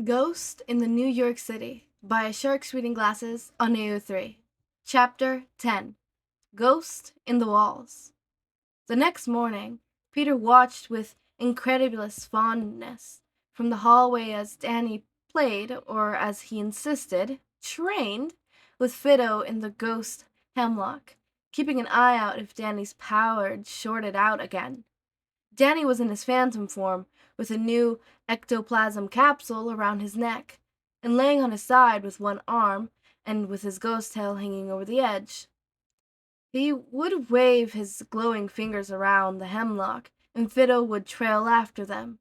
Ghost in the New York City by Sharks Reading Glasses on AO3. Chapter 10. Ghost in the Walls. The next morning, Peter watched with incredulous fondness from the hallway as Danny played, or as he insisted, trained, with Fido in the ghost hemlock, keeping an eye out if Danny's power shorted out again. Danny was in his phantom form, with a new ectoplasm capsule around his neck, and laying on his side with one arm, and with his ghost tail hanging over the edge. He would wave his glowing fingers around the hemlock, and Fido would trail after them,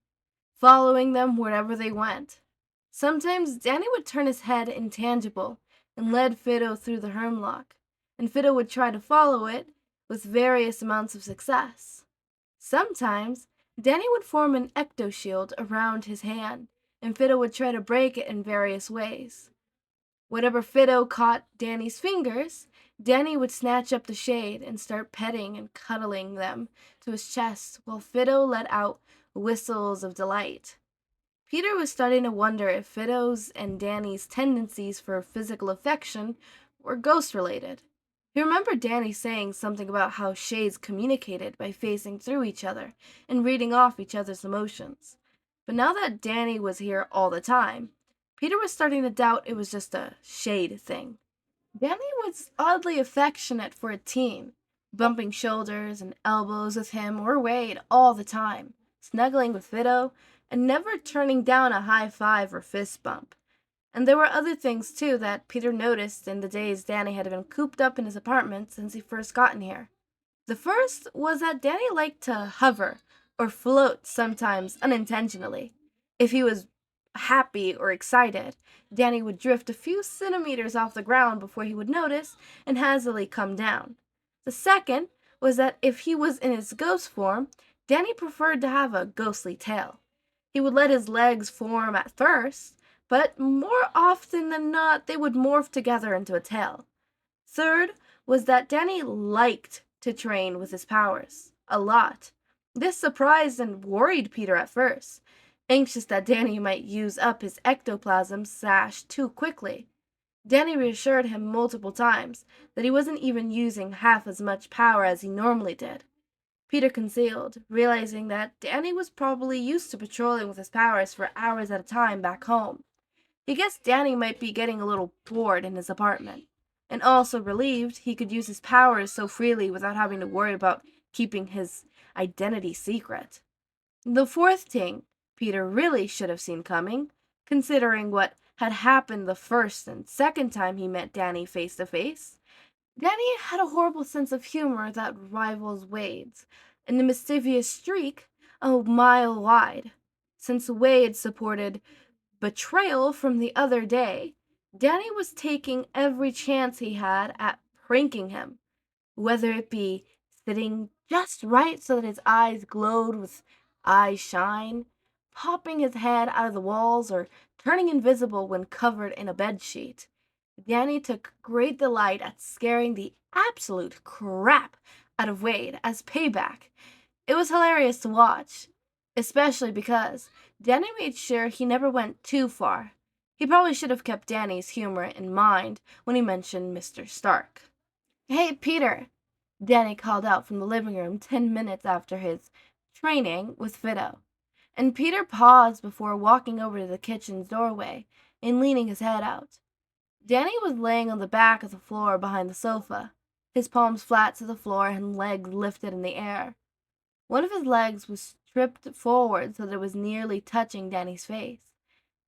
following them wherever they went. Sometimes Danny would turn his head intangible and lead Fido through the hemlock, and Fido would try to follow it with various amounts of success. Sometimes Danny would form an ecto-shield around his hand, and Fido would try to break it in various ways. Whenever Fido caught Danny's fingers, Danny would snatch up the shade and start petting and cuddling them to his chest, while Fido let out whistles of delight. Peter was starting to wonder if Fido's and Danny's tendencies for physical affection were ghost-related. He remembered Danny saying something about how shades communicated by facing through each other and reading off each other's emotions. But now that Danny was here all the time, Peter was starting to doubt it was just a shade thing. Danny was oddly affectionate for a teen, bumping shoulders and elbows with him or Wade all the time, snuggling with Fido, and never turning down a high five or fist bump. And there were other things, too, that Peter noticed in the days Danny had been cooped up in his apartment since he first gotten here. The first was that Danny liked to hover or float sometimes unintentionally. If he was happy or excited, Danny would drift a few centimeters off the ground before he would notice and hazily come down. The second was that if he was in his ghost form, Danny preferred to have a ghostly tail. He would let his legs form at first, but more often than not they would morph together into a tail. Third was that Danny liked to train with his powers. A lot. This surprised and worried Peter at first, anxious that Danny might use up his ectoplasm sash too quickly. Danny reassured him multiple times that he wasn't even using half as much power as he normally did. Peter concealed, realizing that Danny was probably used to patrolling with his powers for hours at a time back home. He guessed Danny might be getting a little bored in his apartment, and also relieved he could use his powers so freely without having to worry about keeping his identity secret. The fourth thing Peter really should have seen coming, considering what had happened the first and second time he met Danny face to face. Danny had a horrible sense of humor that rivals Wade's, and a mischievous streak a mile wide. Since Wade supported betrayal from the other day, Danny was taking every chance he had at pranking him, whether it be sitting just right so that his eyes glowed with eye shine, popping his head out of the walls, or turning invisible when covered in a bedsheet. Danny took great delight at scaring the absolute crap out of Wade as payback. It was hilarious to watch, especially because Danny made sure he never went too far. He probably should have kept Danny's humor in mind when he mentioned Mr. Stark. "Hey, Peter," Danny called out from the living room 10 minutes after his training with Fido. And Peter paused before walking over to the kitchen's doorway and leaning his head out. Danny was laying on the back of the floor behind the sofa, his palms flat to the floor and legs lifted in the air. One of his legs was tripped forward so that it was nearly touching Danny's face,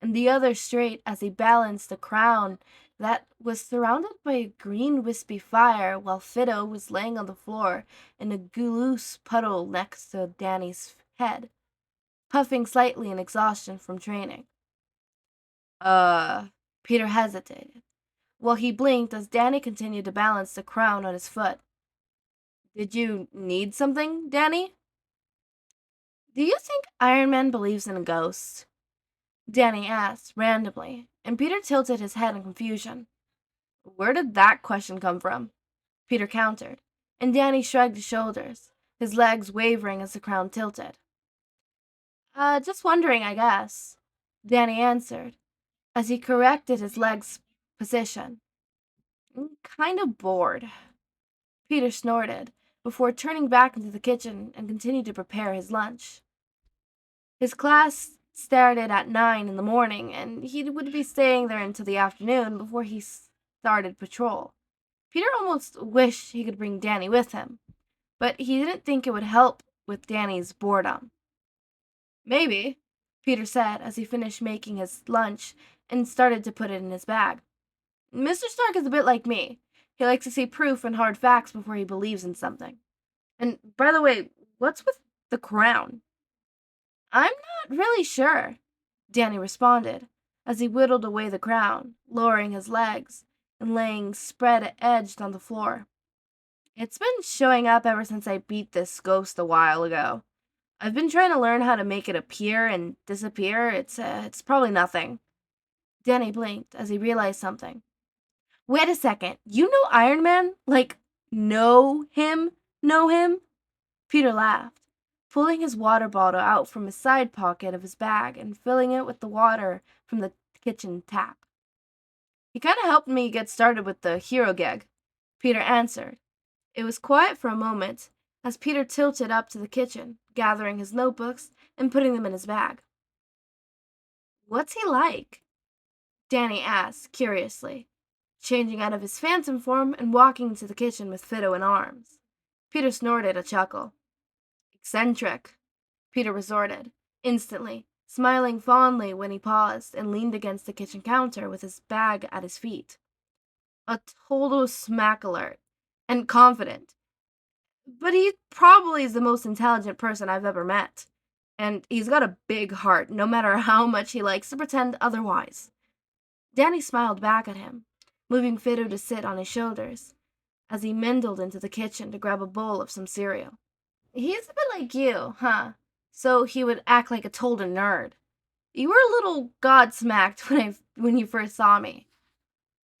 and the other straight as he balanced a crown that was surrounded by a green wispy fire, while Fido was laying on the floor in a loose puddle next to Danny's head, puffing slightly in exhaustion from training. Peter hesitated, while he blinked as Danny continued to balance the crown on his foot. "Did you need something, Danny?" "Do you think Iron Man believes in ghosts?" Danny asked, randomly, and Peter tilted his head in confusion. "Where did that question come from?" Peter countered, and Danny shrugged his shoulders, his legs wavering as the crown tilted. Just wondering, I guess," Danny answered, as he corrected his leg's position. "I'm kind of bored," Peter snorted, before turning back into the kitchen and continued to prepare his lunch. His class started at 9 in the morning, and he would be staying there until the afternoon before he started patrol. Peter almost wished he could bring Danny with him, but he didn't think it would help with Danny's boredom. "Maybe," Peter said as he finished making his lunch and started to put it in his bag. "Mr. Stark is a bit like me. He likes to see proof and hard facts before he believes in something. And by the way, what's with the crown?" "I'm not really sure," Danny responded as he whittled away the crown, lowering his legs and laying spread-edged on the floor. "It's been showing up ever since I beat this ghost a while ago. I've been trying to learn how to make it appear and disappear. It's probably nothing." Danny blinked as he realized something. "Wait a second. You know Iron Man? Like, know him? Know him?" Peter laughed, pulling his water bottle out from his side pocket of his bag and filling it with the water from the kitchen tap. "He kind of helped me get started with the hero gig," Peter answered. It was quiet for a moment as Peter tilted up to the kitchen, gathering his notebooks and putting them in his bag. "What's he like?" Danny asked, curiously, changing out of his phantom form and walking into the kitchen with Fido in arms. Peter snorted a chuckle. "Eccentric," Peter resorted, instantly, smiling fondly when he paused and leaned against the kitchen counter with his bag at his feet. "A total smack alert, and confident. But he probably is the most intelligent person I've ever met. And he's got a big heart, no matter how much he likes to pretend otherwise." Danny smiled back at him, moving Fido to sit on his shoulders, as he mendled into the kitchen to grab a bowl of some cereal. "He's a bit like you, huh? So he would act like a total nerd. You were a little godsmacked when you first saw me."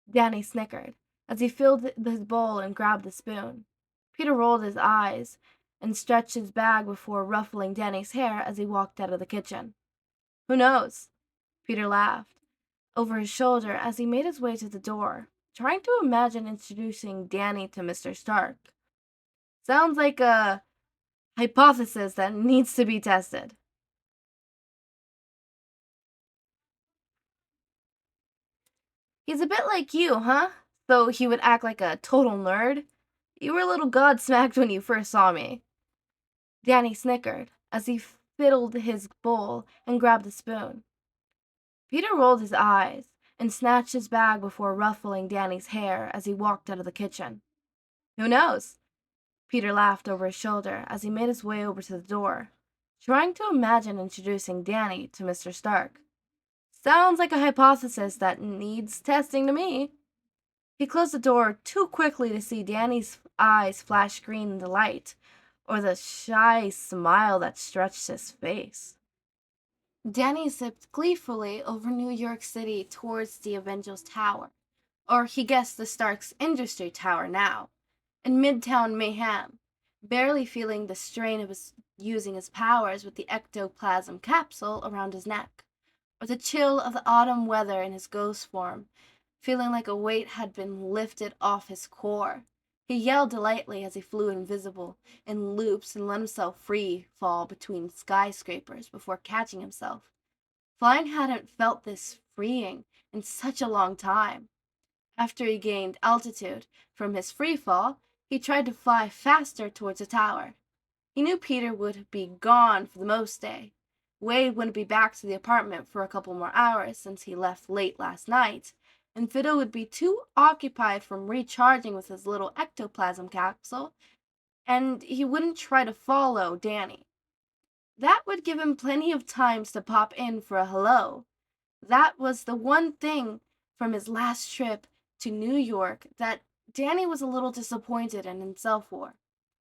Danny snickered as he filled his bowl and grabbed the spoon. Peter rolled his eyes and stretched his bag before ruffling Danny's hair as he walked out of the kitchen. "Who knows?" Peter laughed over his shoulder as he made his way to the door, trying to imagine introducing Danny to Mr. Stark. Sounds like a hypothesis that needs to be tested. "He's a bit like you, huh? Though he would act like a total nerd. You were a little godsmacked when you first saw me." Danny snickered as he fiddled his bowl and grabbed a spoon. Peter rolled his eyes and snatched his bag before ruffling Danny's hair as he walked out of the kitchen. "Who knows?" Peter laughed over his shoulder as he made his way over to the door, trying to imagine introducing Danny to Mr. Stark. Sounds like a hypothesis that needs testing to me. He closed the door too quickly to see Danny's eyes flash green in the light, or the shy smile that stretched his face. Danny zipped gleefully over New York City towards the Avengers Tower, or he guessed the Stark's Industry Tower now, in Midtown Mayhem, barely feeling the strain of using his powers with the ectoplasm capsule around his neck, or the chill of the autumn weather in his ghost form, feeling like a weight had been lifted off his core. He yelled delightedly as he flew invisible in loops and let himself free fall between skyscrapers before catching himself. Flying hadn't felt this freeing in such a long time. After he gained altitude from his free fall, he tried to fly faster towards the tower. He knew Peter would be gone for the most day. Wade wouldn't be back to the apartment for a couple more hours since he left late last night, and Fido would be too occupied from recharging with his little ectoplasm capsule, and he wouldn't try to follow Danny. That would give him plenty of times to pop in for a hello. That was the one thing from his last trip to New York that Danny was a little disappointed in himself for.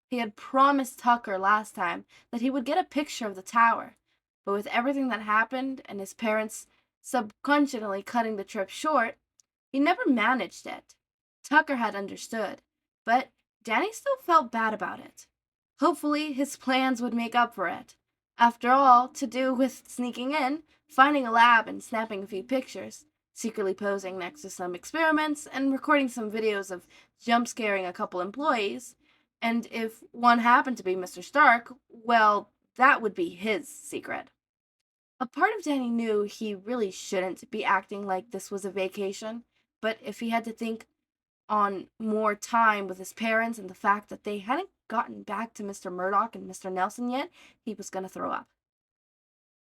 He had promised Tucker last time that he would get a picture of the tower, but with everything that happened and his parents subconsciously cutting the trip short, he never managed it. Tucker had understood, but Danny still felt bad about it. Hopefully his plans would make up for it. After all, to do with sneaking in, finding a lab and snapping a few pictures, secretly posing next to some experiments and recording some videos of jump scaring a couple employees. And if one happened to be Mr. Stark, well, that would be his secret. A part of Danny knew he really shouldn't be acting like this was a vacation, but if he had to think on more time with his parents and the fact that they hadn't gotten back to Mr. Murdoch and Mr. Nelson yet, he was going to throw up.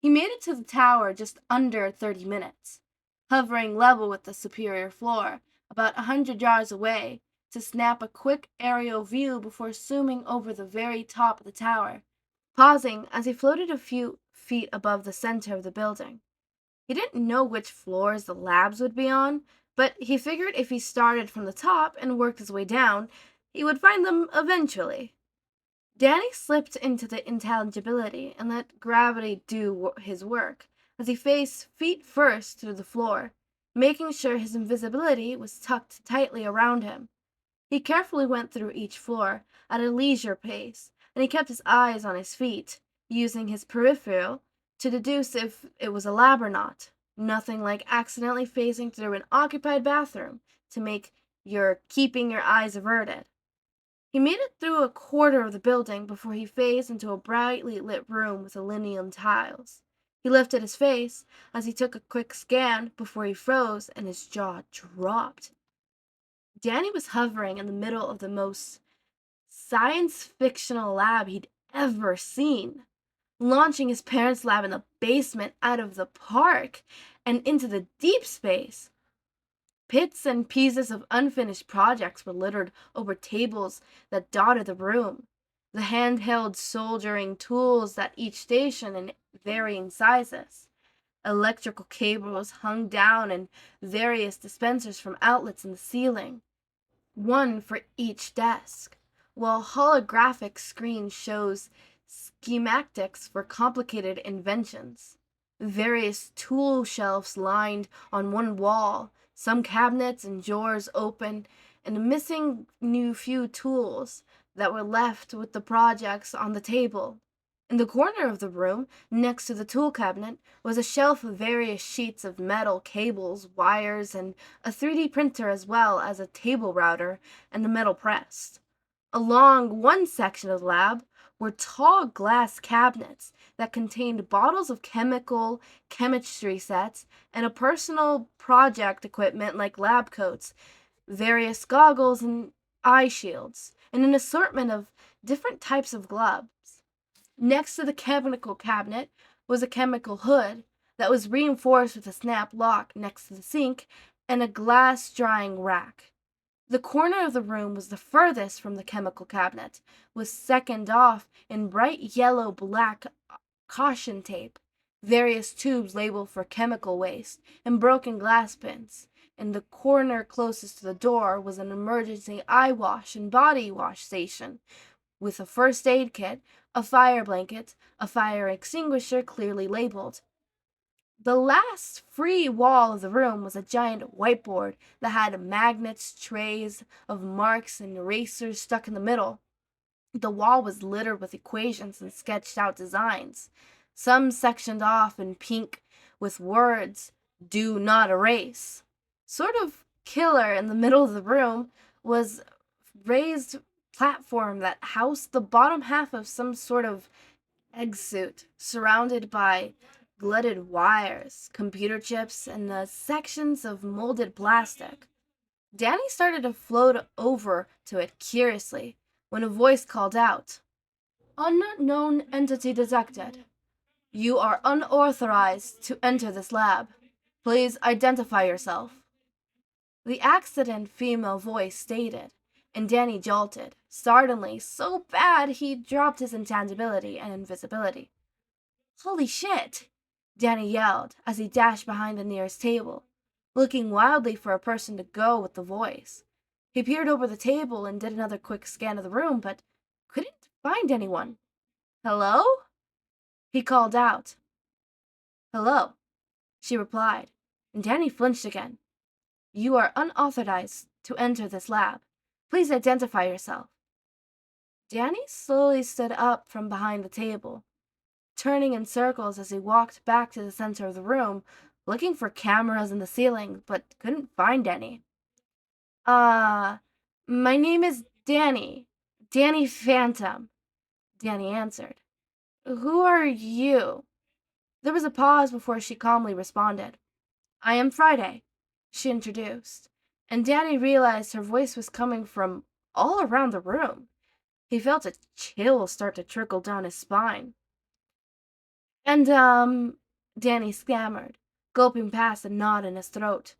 He made it to the tower just under 30 minutes, hovering level with the superior floor, about 100 yards away, to snap a quick aerial view before zooming over the very top of the tower, pausing as he floated a few feet above the center of the building. He didn't know which floors the labs would be on, but he figured if he started from the top and worked his way down, he would find them eventually. Danny slipped into the intelligibility and let gravity do his work as he faced feet first through the floor, making sure his invisibility was tucked tightly around him. He carefully went through each floor at a leisure pace, and he kept his eyes on his feet, using his peripheral to deduce if it was a lab or not. Nothing like accidentally phasing through an occupied bathroom to make your keeping your eyes averted. He made it through a quarter of the building before he phased into a brightly lit room with aluminum tiles. He lifted his face as he took a quick scan before he froze and his jaw dropped. Danny was hovering in the middle of the most science-fictional lab he'd ever seen, launching his parents' lab in the basement out of the park and into the deep space. Bits and pieces of unfinished projects were littered over tables that dotted the room. The handheld soldering tools at each station in varying sizes. Electrical cables hung down and various dispensers from outlets in the ceiling, one for each desk, while holographic screen shows schematics for complicated inventions. Various tool shelves lined on one wall, some cabinets and drawers open, and missing new few tools that were left with the projects on the table. In the corner of the room, next to the tool cabinet, was a shelf of various sheets of metal, cables, wires, and a 3D printer as well as a table router and a metal press. Along one section of the lab were tall glass cabinets that contained bottles of chemistry sets, and a personal project equipment like lab coats, various goggles and eye shields, and an assortment of different types of gloves. Next to the chemical cabinet was a chemical hood that was reinforced with a snap lock next to the sink and a glass drying rack. The corner of the room was the furthest from the chemical cabinet, was second off in bright yellow-black caution tape, various tubes labeled for chemical waste, and broken glass pins. In the corner closest to the door was an emergency eye wash and body wash station, with a first aid kit, a fire blanket, a fire extinguisher clearly labeled. The last free wall of the room was a giant whiteboard that had magnets, trays of marks, and erasers stuck in the middle. The wall was littered with equations and sketched out designs, some sectioned off in pink with words, "Do not erase." Sort of killer in the middle of the room was raised platform that housed the bottom half of some sort of egg suit, surrounded by glutted wires, computer chips, and the sections of molded plastic. Danny started to float over to it curiously when a voice called out, "Unknown entity detected. You are unauthorized to enter this lab. Please identify yourself." The accident female voice stated, and Danny jolted, startlingly so bad he dropped his intangibility and invisibility. "Holy shit!" Danny yelled as he dashed behind the nearest table, looking wildly for a person to go with the voice. He peered over the table and did another quick scan of the room, but couldn't find anyone. "Hello?" he called out. "Hello," she replied, and Danny flinched again. "You are unauthorized to enter this lab. Please identify yourself." Danny slowly stood up from behind the table, turning in circles as he walked back to the center of the room, looking for cameras in the ceiling, but couldn't find any. Uh, my name is Danny. Danny Phantom, Danny answered. Who are you? There was a pause before she calmly responded. I am Friday, she introduced, and Danny realized her voice was coming from all around the room. He felt a chill start to trickle down his spine. And, Danny stammered, gulping past a knot in his throat.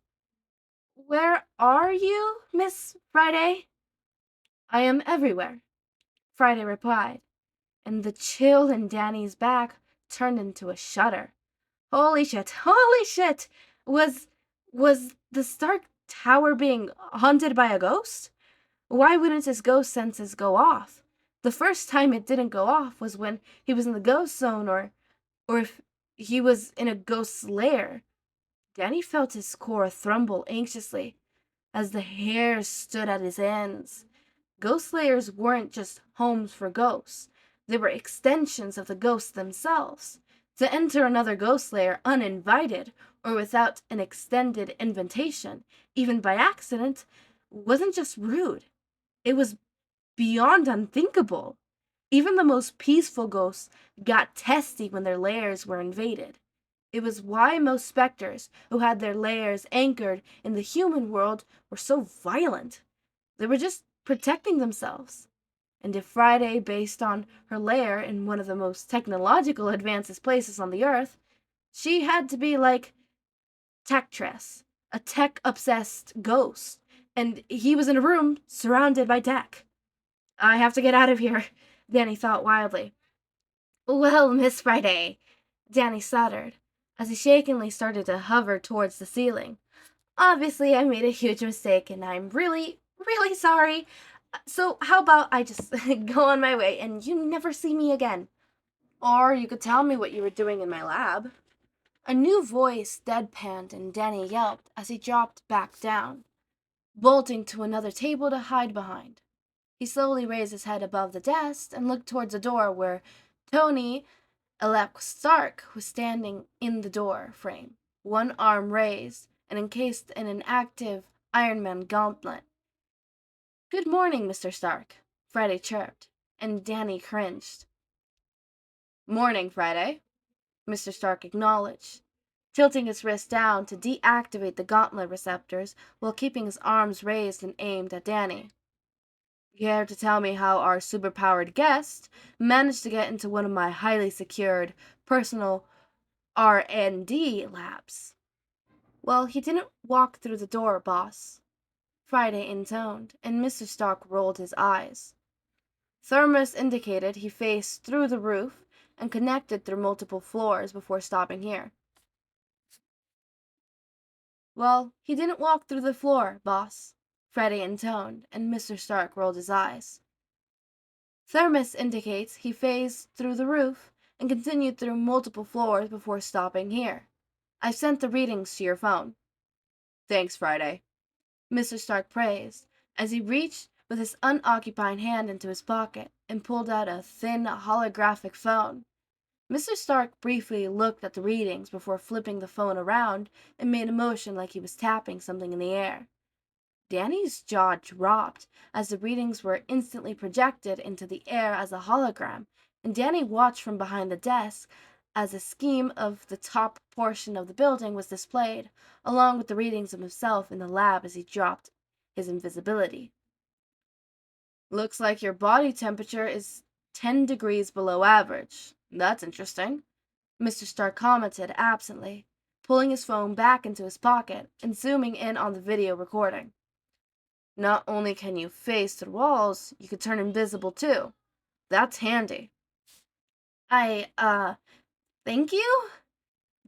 Where are you, Miss Friday? I am everywhere, Friday replied, and the chill in Danny's back turned into a shudder. Holy shit, holy shit! Was the Stark Tower being haunted by a ghost? Why wouldn't his ghost senses go off? The first time it didn't go off was when he was in the ghost zone, or if he was in a ghost's lair. Danny felt his core tremble anxiously as the hairs stood at his ends. Ghost lairs weren't just homes for ghosts. They were extensions of the ghosts themselves. To enter another ghost lair uninvited or without an extended invitation, even by accident, wasn't just rude. It was beyond unthinkable. Even the most peaceful ghosts got testy when their lairs were invaded. It was why most specters who had their lairs anchored in the human world were so violent. They were just protecting themselves. And if Friday based on her lair in one of the most technological advances places on the earth, she had to be like Tectress, a tech-obsessed ghost, and he was in a room surrounded by tech. I have to get out of here, Danny thought wildly. Well, Miss Friday, Danny stuttered, as he shakingly started to hover towards the ceiling. Obviously, I made a huge mistake, and I'm really, really sorry. So, how about I just go on my way and you never see me again? Or you could tell me what you were doing in my lab. A new voice deadpanned, and Danny yelped as he dropped back down, bolting to another table to hide behind. He slowly raised his head above the desk and looked towards the door where Tony Elec Stark was standing in the door frame, one arm raised and encased in an active Iron Man gauntlet. Good morning, Mr. Stark, Friday chirped, and Danny cringed. Morning, Friday, Mr. Stark acknowledged, tilting his wrist down to deactivate the gauntlet receptors while keeping his arms raised and aimed at Danny. Care to tell me how our superpowered guest managed to get into one of my highly secured personal R&D labs? Well, he didn't walk through the door, boss, Friday intoned, and Mr. Stark rolled his eyes. Thermos indicated he faced through the roof and connected through multiple floors before stopping here. Well, he didn't walk through the floor, boss, Friday intoned, and Mr. Stark rolled his eyes. Thermos indicates he phased through the roof and continued through multiple floors before stopping here. I've sent the readings to your phone. Thanks, Friday, Mr. Stark praised, as he reached with his unoccupied hand into his pocket and pulled out a thin holographic phone. Mr. Stark briefly looked at the readings before flipping the phone around and made a motion like he was tapping something in the air. Danny's jaw dropped as the readings were instantly projected into the air as a hologram, and Danny watched from behind the desk as a scheme of the top portion of the building was displayed, along with the readings of himself in the lab as he dropped his invisibility. Looks like your body temperature is 10 degrees below average. That's interesting, Mr. Stark commented absently, pulling his phone back into his pocket and zooming in on the video recording. Not only can you phase through walls, you can turn invisible too. That's handy. Thank you?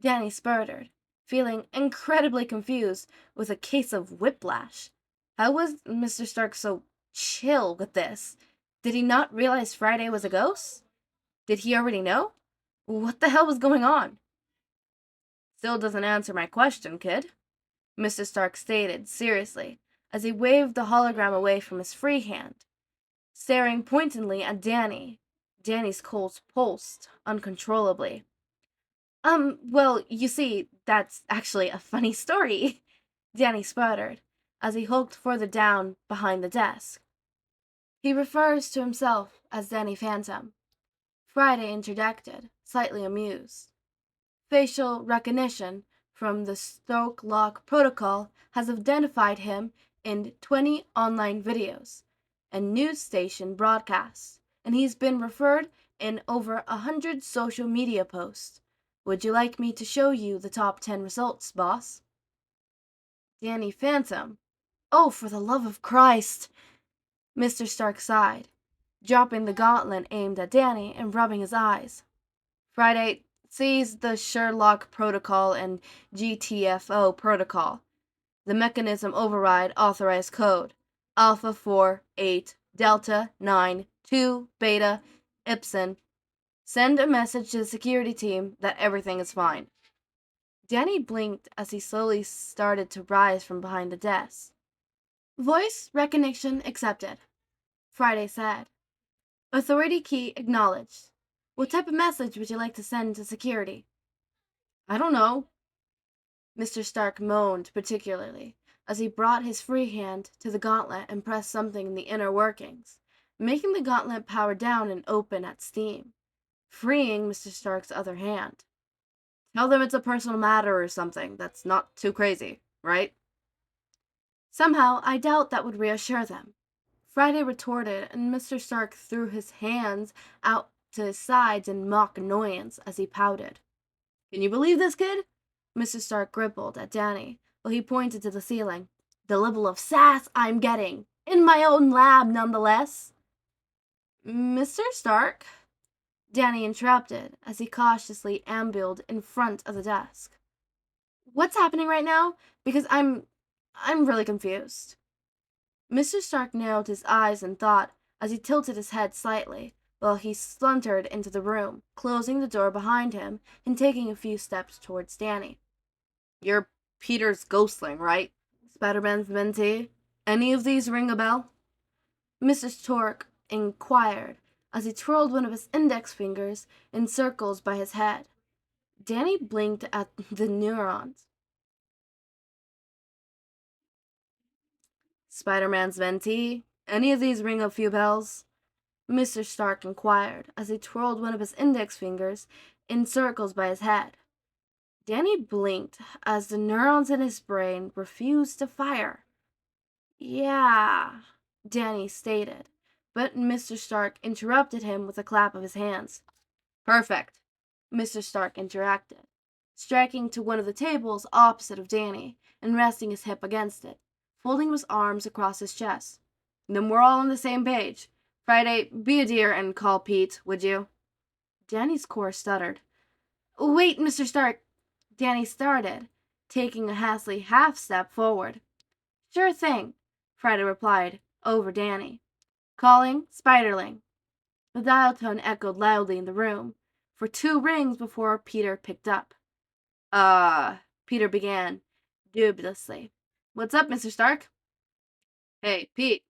Danny sputtered, feeling incredibly confused with a case of whiplash. How was Mr. Stark so chill with this? Did he not realize Friday was a ghost? Did he already know? What the hell was going on? Still doesn't answer my question, kid, Mr. Stark stated seriously, as he waved the hologram away from his free hand, staring pointedly at Danny. Danny's pulse pulsed uncontrollably. Well, you see, that's actually a funny story, Danny sputtered, as he hulked further down behind the desk. He refers to himself as Danny Phantom. Friday interjected, slightly amused. Facial recognition from the Stoke Lock Protocol has identified him in 20 online videos and news station broadcasts, and he's been referred in over 100 social media posts. Would you like me to show you the top 10 results, boss? Danny Phantom. Oh, for the love of Christ! Mr. Stark sighed, dropping the gauntlet aimed at Danny and rubbing his eyes. Friday sees the Sherlock Protocol and GTFO Protocol. The mechanism override authorized code Alpha 4 8 Delta 9 2 Beta Ipsen. Send a message to the security team that everything is fine. Danny blinked as he slowly started to rise from behind the desk. Voice recognition accepted, Friday said. Authority key acknowledged. What type of message would you like to send to security? I don't know, Mr. Stark moaned particularly, as he brought his free hand to the gauntlet and pressed something in the inner workings, making the gauntlet power down and open at steam, freeing Mr. Stark's other hand. Tell them it's a personal matter or something that's not too crazy, right? Somehow, I doubt that would reassure them. Friday retorted, and Mr. Stark threw his hands out to his sides in mock annoyance as he pouted. Can you believe this, kid? Mr. Stark grippled at Danny while he pointed to the ceiling. The level of sass I'm getting! In my own lab, nonetheless! Mr. Stark? Danny interrupted as he cautiously ambuled in front of the desk. What's happening right now? Because I'm really confused. Mr. Stark narrowed his eyes in thought as he tilted his head slightly, while he sluntered into the room, closing the door behind him and taking a few steps towards Danny. You're Peter's ghostling, right? Spider-Man's mentee? Any of these ring a bell? Mr. Stark inquired as he twirled one of his index fingers in circles by his head. Danny blinked at the neurons. Spider-Man's mentee? Any of these ring a few bells? Mr. Stark inquired as he twirled one of his index fingers in circles by his head. Danny blinked as the neurons in his brain refused to fire. Yeah, Danny stated, but Mr. Stark interrupted him with a clap of his hands. Perfect, Mr. Stark interacted, striking to one of the tables opposite of Danny and resting his hip against it, folding his arms across his chest. Then we're all on the same page. Friday, be a dear and call Pete, would you? Danny's core stuttered. Wait, Mr. Stark, Danny started, taking a hasty half-step forward. Sure thing, Friday replied, over Danny. Calling Spiderling. The dial tone echoed loudly in the room, for 2 rings before Peter picked up. Peter began, dubiously. What's up, Mr. Stark? Hey, Pete,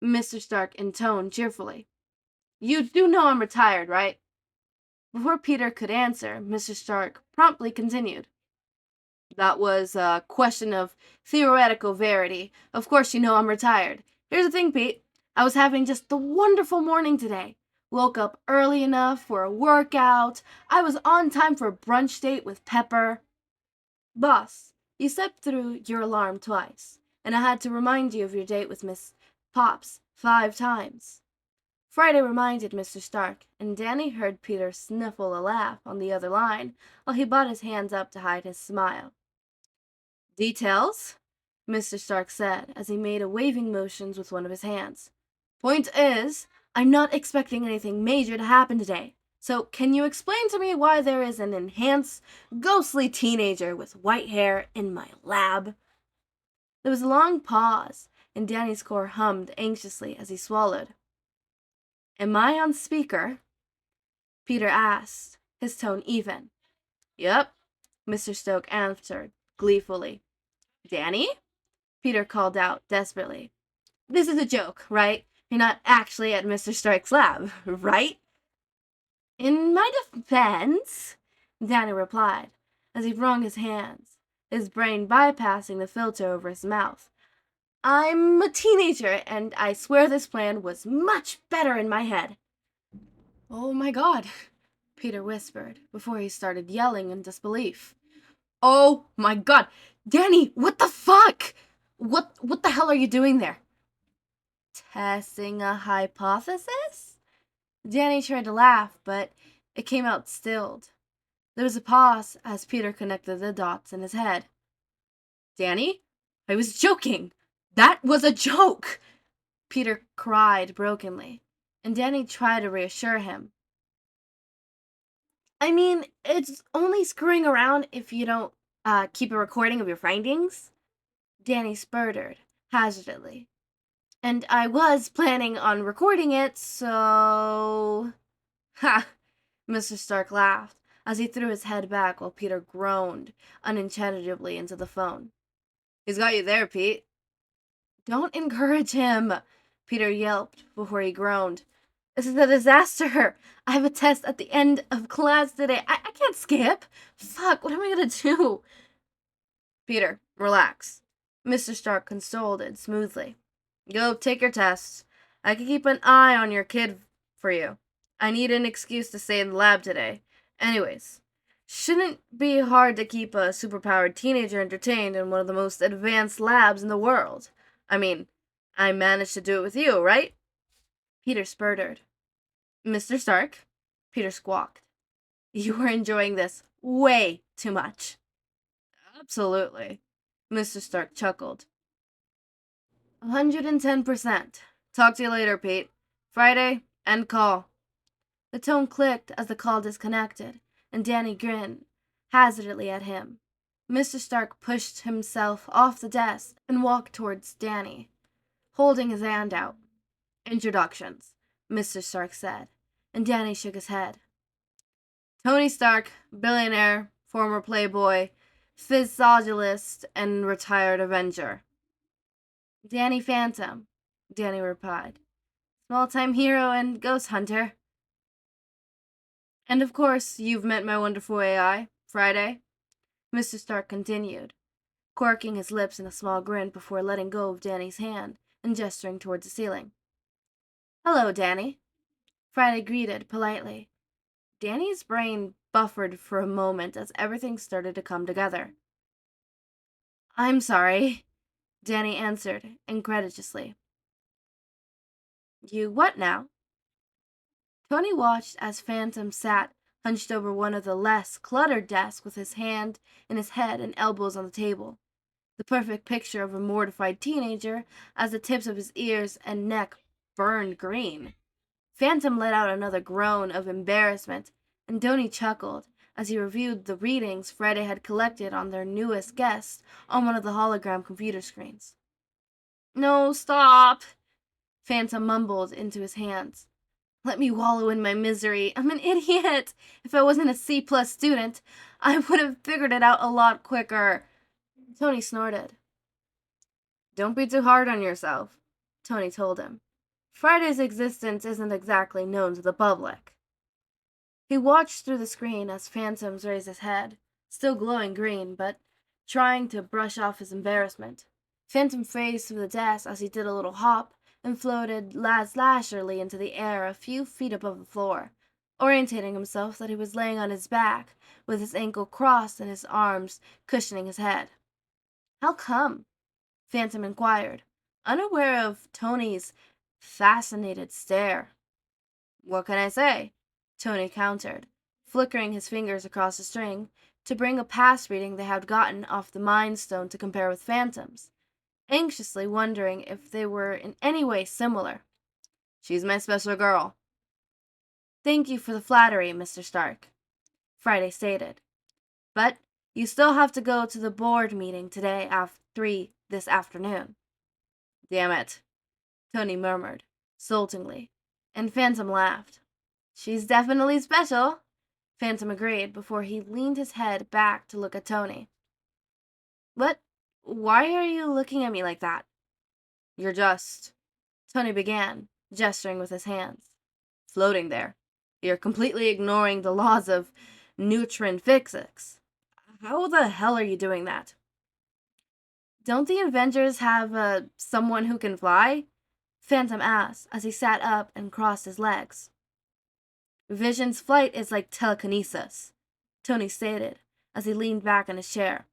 Mr. Stark intoned cheerfully. You do know I'm retired, right? Before Peter could answer, Mr. Stark promptly continued. That was a question of theoretical verity. Of course you know I'm retired. Here's the thing, Pete. I was having just the wonderful morning today. Woke up early enough for a workout. I was on time for a brunch date with Pepper. Boss, you stepped through your alarm twice, and I had to remind you of your date with Miss Pops 5 times. Friday reminded Mr. Stark, and Danny heard Peter sniffle a laugh on the other line while he brought his hands up to hide his smile. Details? Mr. Stark said as he made a waving motions with one of his hands. Point is, I'm not expecting anything major to happen today. So can you explain to me why there is an enhanced, ghostly teenager with white hair in my lab? There was a long pause, and Danny's core hummed anxiously as he swallowed. Am I on speaker? Peter asked, his tone even. Yep, Mr. Stoke answered gleefully. Danny? Peter called out desperately. This is a joke, right? You're not actually at Mr. Stark's lab, right? In my defense, Danny replied, as he wrung his hands, his brain bypassing the filter over his mouth. I'm a teenager, and I swear this plan was much better in my head. Oh my God, Peter whispered before he started yelling in disbelief. Oh my God, Danny, what the fuck? What the hell are you doing there? Testing a hypothesis? Danny tried to laugh, but it came out stilled. There was a pause as Peter connected the dots in his head. Danny, I was joking. That was a joke! Peter cried brokenly, and Danny tried to reassure him. I mean, it's only screwing around if you don't keep a recording of your findings. Danny sputtered, hazardedly. And I was planning on recording it, so... Ha! Mr. Stark laughed as he threw his head back while Peter groaned unintelligibly into the phone. He's got you there, Pete. Don't encourage him, Peter yelped before he groaned. This is a disaster. I have a test at the end of class today. I can't skip. Fuck, what am I gonna do? Peter, relax. Mr. Stark consoled smoothly. Go take your tests. I can keep an eye on your kid for you. I need an excuse to stay in the lab today. Anyways, shouldn't be hard to keep a superpowered teenager entertained in one of the most advanced labs in the world. I mean, I managed to do it with you, right? Peter sputtered. Mr. Stark, Peter squawked. You are enjoying this way too much. Absolutely, Mr. Stark chuckled. 110%. Talk to you later, Pete. Friday, end call. The tone clicked as the call disconnected, and Danny grinned hazardedly at him. Mr. Stark pushed himself off the desk and walked towards Danny, holding his hand out. Introductions, Mr. Stark said, and Danny shook his head. Tony Stark, billionaire, former playboy, physiologist, and retired Avenger. Danny Phantom, Danny replied. Small-time hero and ghost hunter. And of course, you've met my wonderful AI, Friday, Mr. Stark continued, quirking his lips in a small grin before letting go of Danny's hand and gesturing towards the ceiling. Hello, Danny, Friday greeted politely. Danny's brain buffered for a moment as everything started to come together. I'm sorry, Danny answered incredulously. You what now? Tony watched as Phantom sat hunched over one of the less cluttered desks with his hand in his head and elbows on the table, the perfect picture of a mortified teenager as the tips of his ears and neck burned green. Phantom let out another groan of embarrassment, and Tony chuckled as he reviewed the readings Friday had collected on their newest guest on one of the hologram computer screens. No, stop, Phantom mumbled into his hands. Let me wallow in my misery. I'm an idiot. If I wasn't a C+ student, I would have figured it out a lot quicker. Tony snorted. Don't be too hard on yourself, Tony told him. Friday's existence isn't exactly known to the public. He watched through the screen as Phantoms raised his head, still glowing green, but trying to brush off his embarrassment. Phantom phased through the desk as he did a little hop and floated leisurely into the air a few feet above the floor, orientating himself that he was laying on his back, with his ankle crossed and his arms cushioning his head. How come? Phantom inquired, unaware of Tony's fascinated stare. What can I say? Tony countered, flickering his fingers across the string to bring a past reading they had gotten off the Mind Stone to compare with Phantom's, anxiously wondering if they were in any way similar. She's my special girl. Thank you for the flattery, Mr. Stark, Friday stated. But you still have to go to the board meeting today at 3 this afternoon. Damn it, Tony murmured, sultingly, and Phantom laughed. She's definitely special, Phantom agreed before he leaned his head back to look at Tony. Why are you looking at me like that? You're just, Tony began, gesturing with his hands, floating there. You're completely ignoring the laws of neutron physics. How the hell are you doing that? Don't the Avengers have someone who can fly? Phantom asked as he sat up and crossed his legs. Vision's flight is like telekinesis, Tony stated as he leaned back in his chair.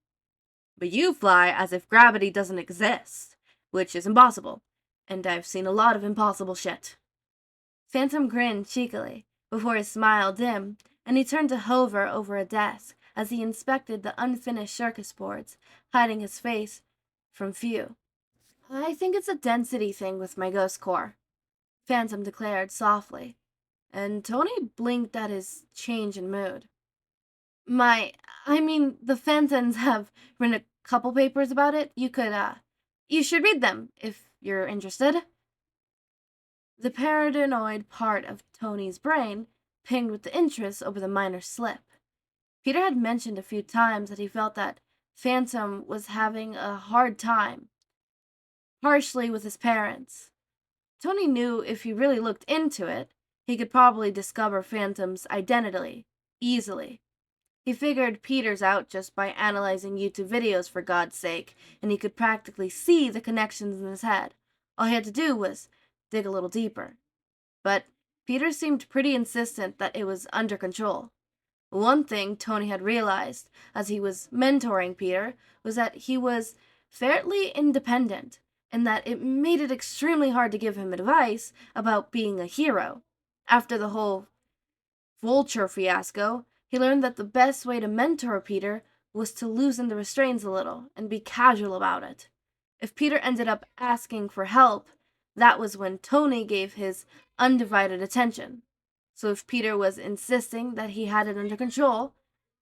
But you fly as if gravity doesn't exist, which is impossible, and I've seen a lot of impossible shit. Phantom grinned cheekily before his smile dimmed, and he turned to hover over a desk as he inspected the unfinished circus boards, hiding his face from view. I think it's a density thing with my ghost core, Phantom declared softly, and Tony blinked at his change in mood. The Fentons have written a couple papers about it. You should read them if you're interested. The paranoid part of Tony's brain pinged with the interest over the minor slip. Peter had mentioned a few times that he felt that Phantom was having a hard time, partially with his parents. Tony knew if he really looked into it, he could probably discover Phantom's identity easily. He figured Peter's out just by analyzing YouTube videos, for God's sake, and he could practically see the connections in his head. All he had to do was dig a little deeper. But Peter seemed pretty insistent that it was under control. One thing Tony had realized as he was mentoring Peter was that he was fairly independent, and that it made it extremely hard to give him advice about being a hero. After the whole vulture fiasco, he learned that the best way to mentor Peter was to loosen the restraints a little and be casual about it. If Peter ended up asking for help, that was when Tony gave his undivided attention. So if Peter was insisting that he had it under control,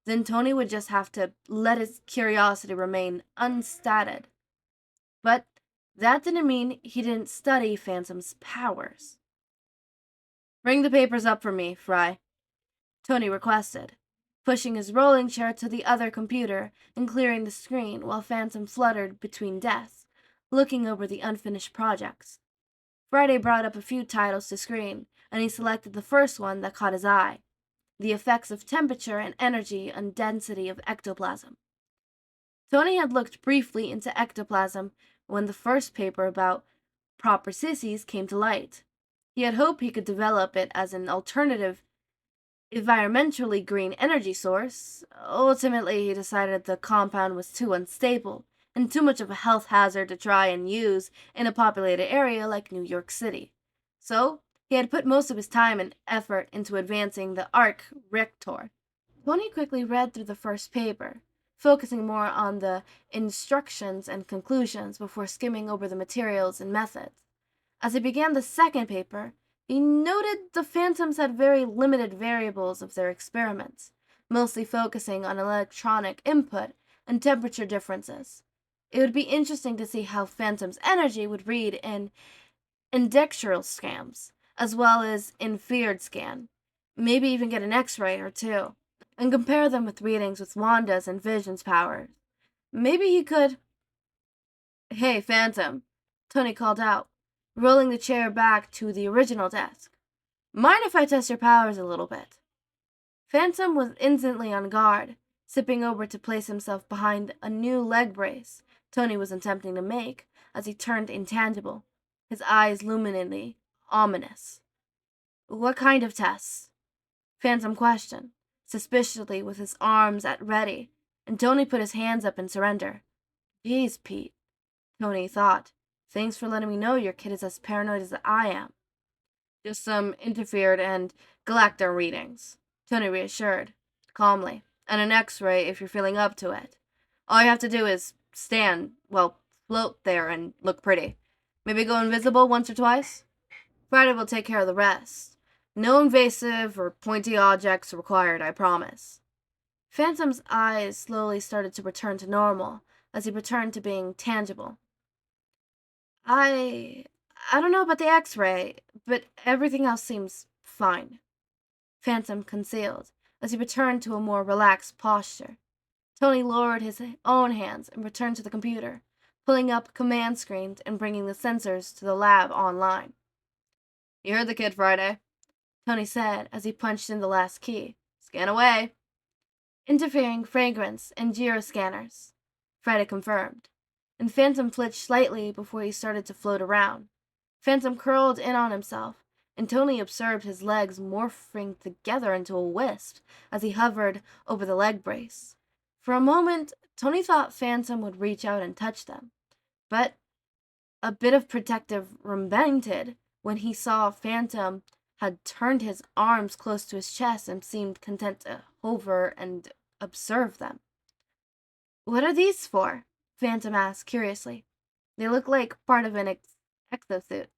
then Tony would just have to let his curiosity remain unstated. But that didn't mean he didn't study Phantom's powers. Bring the papers up for me, Fry, Tony requested, pushing his rolling chair to the other computer and clearing the screen while Phantom fluttered between desks, looking over the unfinished projects. Friday brought up a few titles to screen, and he selected the first one that caught his eye: The Effects of Temperature and Energy on Density of Ectoplasm. Tony had looked briefly into ectoplasm when the first paper about proper sissies came to light. He had hoped he could develop it as an alternative, environmentally green energy source. Ultimately, he decided the compound was too unstable and too much of a health hazard to try and use in a populated area like New York City. So, he had put most of his time and effort into advancing the arc reactor. Tony quickly read through the first paper, focusing more on the instructions and conclusions before skimming over the materials and methods. As he began the second paper, he noted the Phantoms had very limited variables of their experiments, mostly focusing on electronic input and temperature differences. It would be interesting to see how Phantom's energy would read in indexural scans, as well as in Feared scan, maybe even get an X-ray or two, and compare them with readings with Wanda's and Vision's powers. Maybe he could... Hey, Phantom, Tony called out, rolling the chair back to the original desk. Mind if I test your powers a little bit? Phantom was instantly on guard, sipping over to place himself behind a new leg brace Tony was attempting to make as he turned intangible, his eyes luminantly ominous. What kind of tests? Phantom questioned, suspiciously with his arms at ready, and Tony put his hands up in surrender. Jeez, Pete, Tony thought. Thanks for letting me know your kid is as paranoid as I am. Just some interfered and galactor readings, Tony reassured, calmly, and an X-ray if you're feeling up to it. All you have to do is float there and look pretty. Maybe go invisible once or twice? Friday will take care of the rest. No invasive or pointy objects required, I promise. Phantom's eyes slowly started to return to normal as he returned to being tangible. I don't know about the X-ray, but everything else seems fine, Phantom concealed as he returned to a more relaxed posture. Tony lowered his own hands and returned to the computer, pulling up command screens and bringing the sensors to the lab online. You heard the kid, Friday, Tony said as he punched in the last key. Scan away. interfering fragrance and gyroscanners, Friday confirmed, and Phantom flinched slightly before he started to float around. Phantom curled in on himself, and Tony observed his legs morphing together into a wisp as he hovered over the leg brace. For a moment, Tony thought Phantom would reach out and touch them, but a bit of protective relented when he saw Phantom had turned his arms close to his chest and seemed content to hover and observe them. "What are these for?" Phantom asked curiously. "They look like part of an exosuit."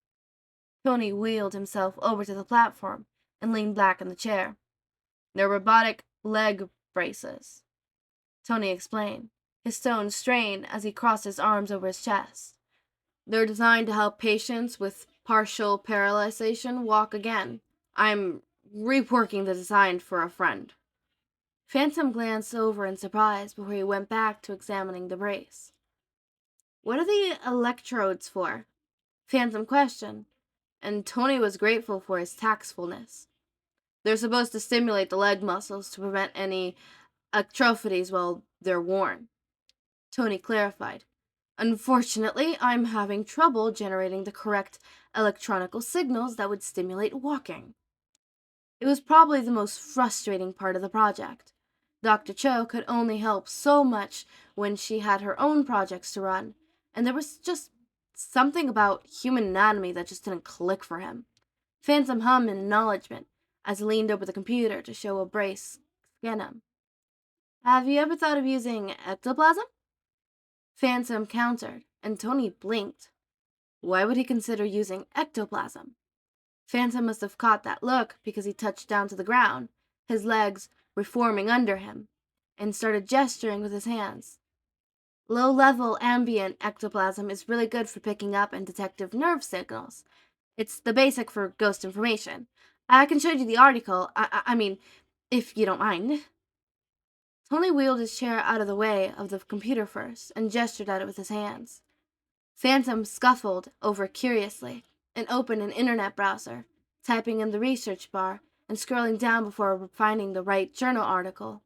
Tony wheeled himself over to the platform and leaned back in the chair. "They're robotic leg braces," Tony explained, his tone strained as he crossed his arms over his chest. "They're designed to help patients with partial paralyzation walk again. I'm reworking the design for a friend." Phantom glanced over in surprise before he went back to examining the brace. "What are the electrodes for?" Phantom questioned, and Tony was grateful for his tactfulness. "They're supposed to stimulate the leg muscles to prevent any atrophies while they're worn," Tony clarified. "Unfortunately, I'm having trouble generating the correct electronical signals that would stimulate walking." It was probably the most frustrating part of the project. Dr. Cho could only help so much when she had her own projects to run, and there was just something about human anatomy that just didn't click for him. Phantom hummed in acknowledgement as he leaned over the computer to show a brace scan him. "Have you ever thought of using ectoplasm?" Phantom countered, and Tony blinked. Why would he consider using ectoplasm? Phantom must have caught that look because he touched down to the ground, his legs reforming under him, and started gesturing with his hands. "Low-level ambient ectoplasm is really good for picking up and detective nerve signals. It's the basic for ghost information. I can show you the article, I mean, if you don't mind." Tony wheeled his chair out of the way of the computer first and gestured at it with his hands. Phantom scuffled over curiously and opened an internet browser, typing in the research bar and scrolling down before finding the right journal article.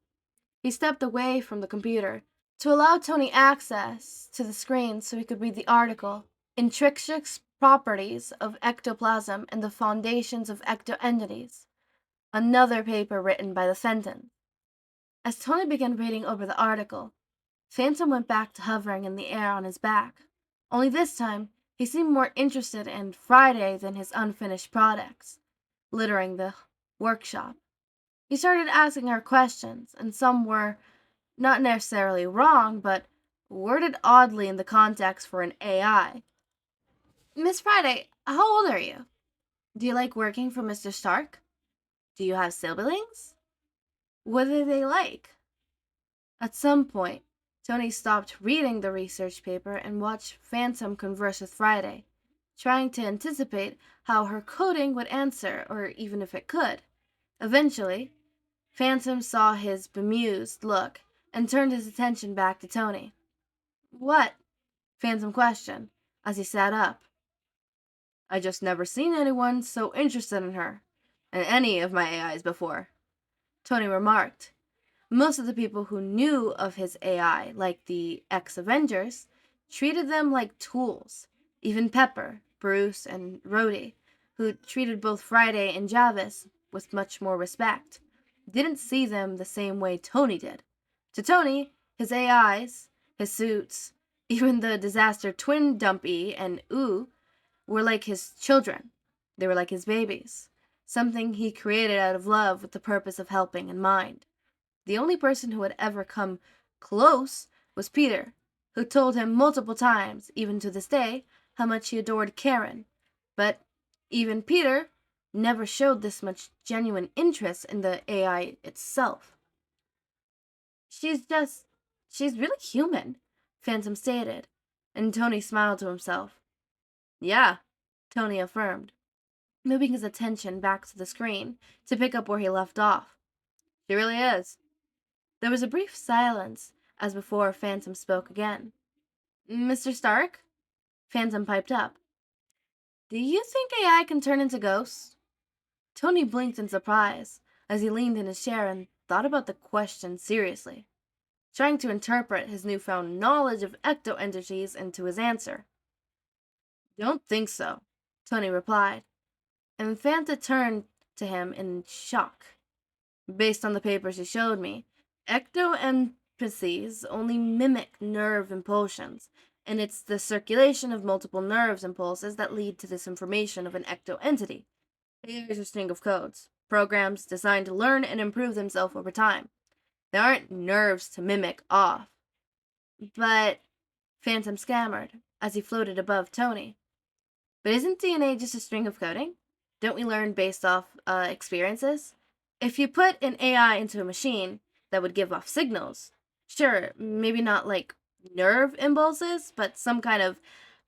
He stepped away from the computer to allow Tony access to the screen so he could read the article, "Intrinsic Properties of Ectoplasm and the Foundations of Ectoentities," another paper written by the Fenton. As Tony began reading over the article, Phantom went back to hovering in the air on his back. Only this time, he seemed more interested in Friday than his unfinished products, littering the workshop. He started asking her questions, and some were not necessarily wrong, but worded oddly in the context for an AI. "Miss Friday, how old are you? Do you like working for Mr. Stark? Do you have siblings? What are they like?" At some point, Tony stopped reading the research paper and watched Phantom converse with Friday, trying to anticipate how her coding would answer, or even if it could. Eventually, Phantom saw his bemused look and turned his attention back to Tony. "What?" Phantom questioned, as he sat up. "I just never seen anyone so interested in her, and any of my AIs before," Tony remarked. Most of the people who knew of his AI, like the ex-Avengers, treated them like tools. Even Pepper, Bruce, and Rhodey, who treated both Friday and Jarvis with much more respect, didn't see them the same way Tony did. To Tony, his AIs, his suits, even the disaster twin Dumpy and Ooh were like his children. They were like his babies, something he created out of love with the purpose of helping in mind. The only person who had ever come close was Peter, who told him multiple times, even to this day, how much he adored Karen. But even Peter never showed this much genuine interest in the AI itself. She's really human," Phantom stated, and Tony smiled to himself. "Yeah," Tony affirmed, moving his attention back to the screen to pick up where he left off. "She really is." There was a brief silence as before Phantom spoke again. "Mr. Stark?" Phantom piped up. "Do you think AI can turn into ghosts?" Tony blinked in surprise as he leaned in his chair and thought about the question seriously, trying to interpret his newfound knowledge of ecto-entities into his answer. Don't think so, Tony replied, and Fanta turned to him in shock. Based on the papers he showed me, ectoempathies only mimic nerve impulsions, and it's the circulation of multiple nerves impulses that lead to this information of an ecto-entity. Here's a string of codes, programs designed to learn and improve themselves over time. There aren't nerves to mimic off. But, Phantom stammered, as he floated above Tony. But isn't DNA just a string of coding? Don't we learn based off experiences? If you put an AI into a machine that would give off signals, sure, maybe not like nerve impulses, but some kind of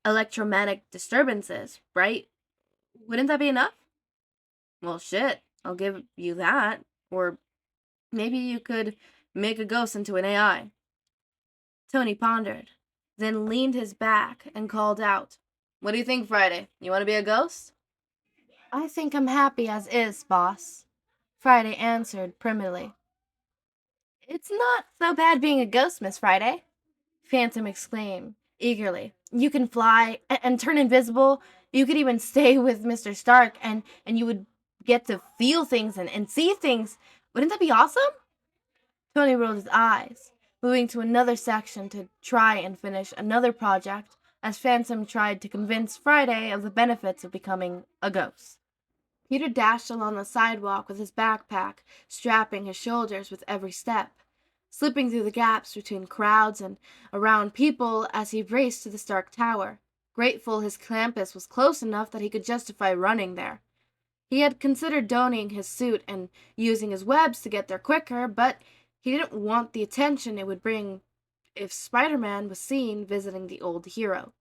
electromagnetic disturbances, right? Wouldn't that be enough? Well, shit, I'll give you that. Or maybe you could make a ghost into an AI. Tony pondered, then leaned his back and called out, "What do you think, Friday? You want to be a ghost?" "I think I'm happy as is, boss," Friday answered primly. "It's not so bad being a ghost, Miss Friday," Phantom exclaimed eagerly. "You can fly and turn invisible. You could even stay with Mr. Stark and you would get to feel things and see things. Wouldn't that be awesome?" Tony rolled his eyes, moving to another section to try and finish another project as Phantom tried to convince Friday of the benefits of becoming a ghost. Peter dashed along the sidewalk with his backpack strapping his shoulders with every step, slipping through the gaps between crowds and around people as he raced to the Stark Tower, grateful his campus was close enough that he could justify running there. He had considered donning his suit and using his webs to get there quicker, but he didn't want the attention it would bring if Spider-Man was seen visiting the old hero.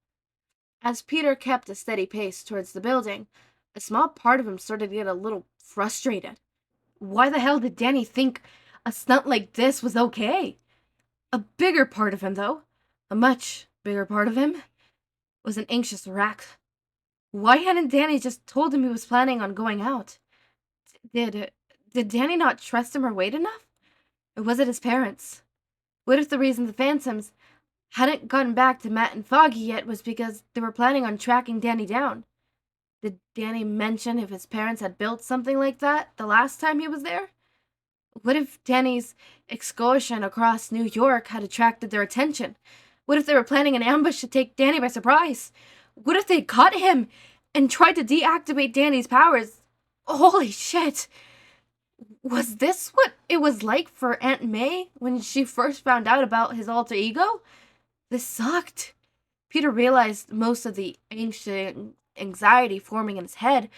As Peter kept a steady pace towards the building, a small part of him started to get a little frustrated. Why the hell did Danny think a stunt like this was okay? A bigger part of him, though, a much bigger part of him, was an anxious wreck. Why hadn't Danny just told him he was planning on going out? Did Danny not trust him or wait enough? Or was it his parents? What if the reason the Phantoms hadn't gotten back to Matt and Foggy yet was because they were planning on tracking Danny down? Did Danny mention if his parents had built something like that the last time he was there? What if Danny's excursion across New York had attracted their attention? What if they were planning an ambush to take Danny by surprise? What if they caught him and tried to deactivate Danny's powers? Holy shit! Was this what it was like for Aunt May when she first found out about his alter ego? This sucked. Peter realized most of the anxiety forming in his head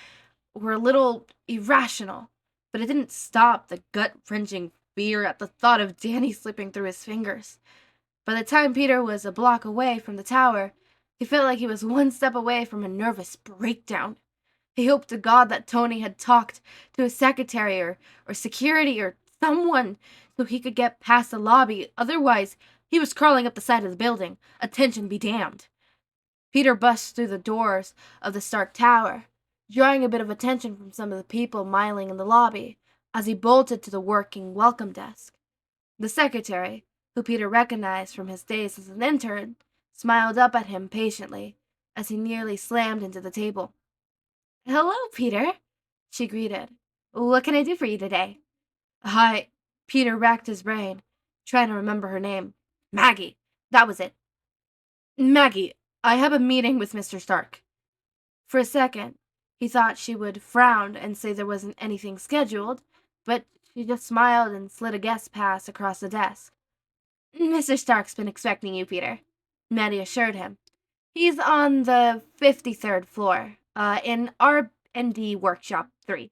were a little irrational, but it didn't stop the gut-wrenching fear at the thought of Danny slipping through his fingers. By the time Peter was a block away from the tower, he felt like he was one step away from a nervous breakdown. He hoped to God that Tony had talked to his secretary or security or someone so he could get past the lobby. Otherwise, he was crawling up the side of the building. Attention be damned. Peter bust through the doors of the Stark Tower, drawing a bit of attention from some of the people miling in the lobby as he bolted to the working welcome desk. The secretary, who Peter recognized from his days as an intern, smiled up at him patiently as he nearly slammed into the table. "Hello, Peter," she greeted. "What can I do for you today?" "Hi." Peter racked his brain, trying to remember her name. Maggie. That was it. "Maggie, I have a meeting with Mr. Stark." For a second, he thought she would frown and say there wasn't anything scheduled, but she just smiled and slid a guest pass across the desk. "Mr. Stark's been expecting you, Peter," Maddie assured him. "He's on the 53rd floor, in R&D Workshop 3.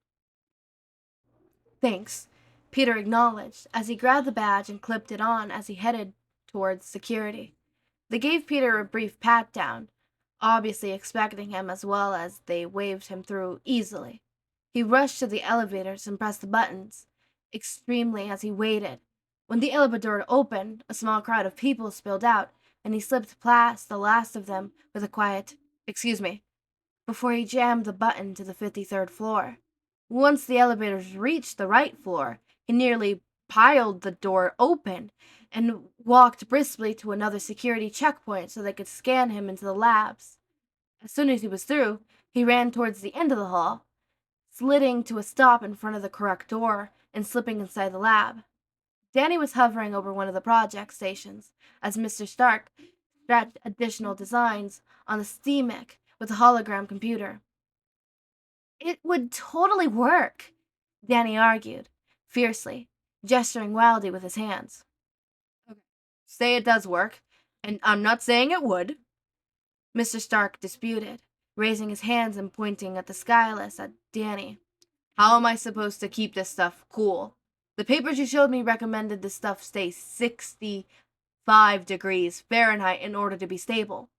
"Thanks," Peter acknowledged as he grabbed the badge and clipped it on as he headed towards security. They gave Peter a brief pat-down, obviously expecting him as well as they waved him through easily. He rushed to the elevators and pressed the buttons, extremely as he waited. When the elevator door opened, a small crowd of people spilled out, and he slipped past the last of them with a quiet, "Excuse me," before he jammed the button to the 53rd floor. Once the elevators reached the right floor, he nearly piled the door open and walked briskly to another security checkpoint so they could scan him into the labs. As soon as he was through, he ran towards the end of the hall, sliding to a stop in front of the correct door and slipping inside the lab. Danny was hovering over one of the project stations as Mr. Stark scratched additional designs on the SteamIC with a hologram computer. It would totally work, Danny argued, fiercely, gesturing wildly with his hands. Okay. Say it does work, and I'm not saying it would, Mr. Stark disputed, raising his hands and pointing at the skyless at Danny. How am I supposed to keep this stuff cool? The papers you showed me recommended this stuff stay 65 degrees Fahrenheit in order to be stable.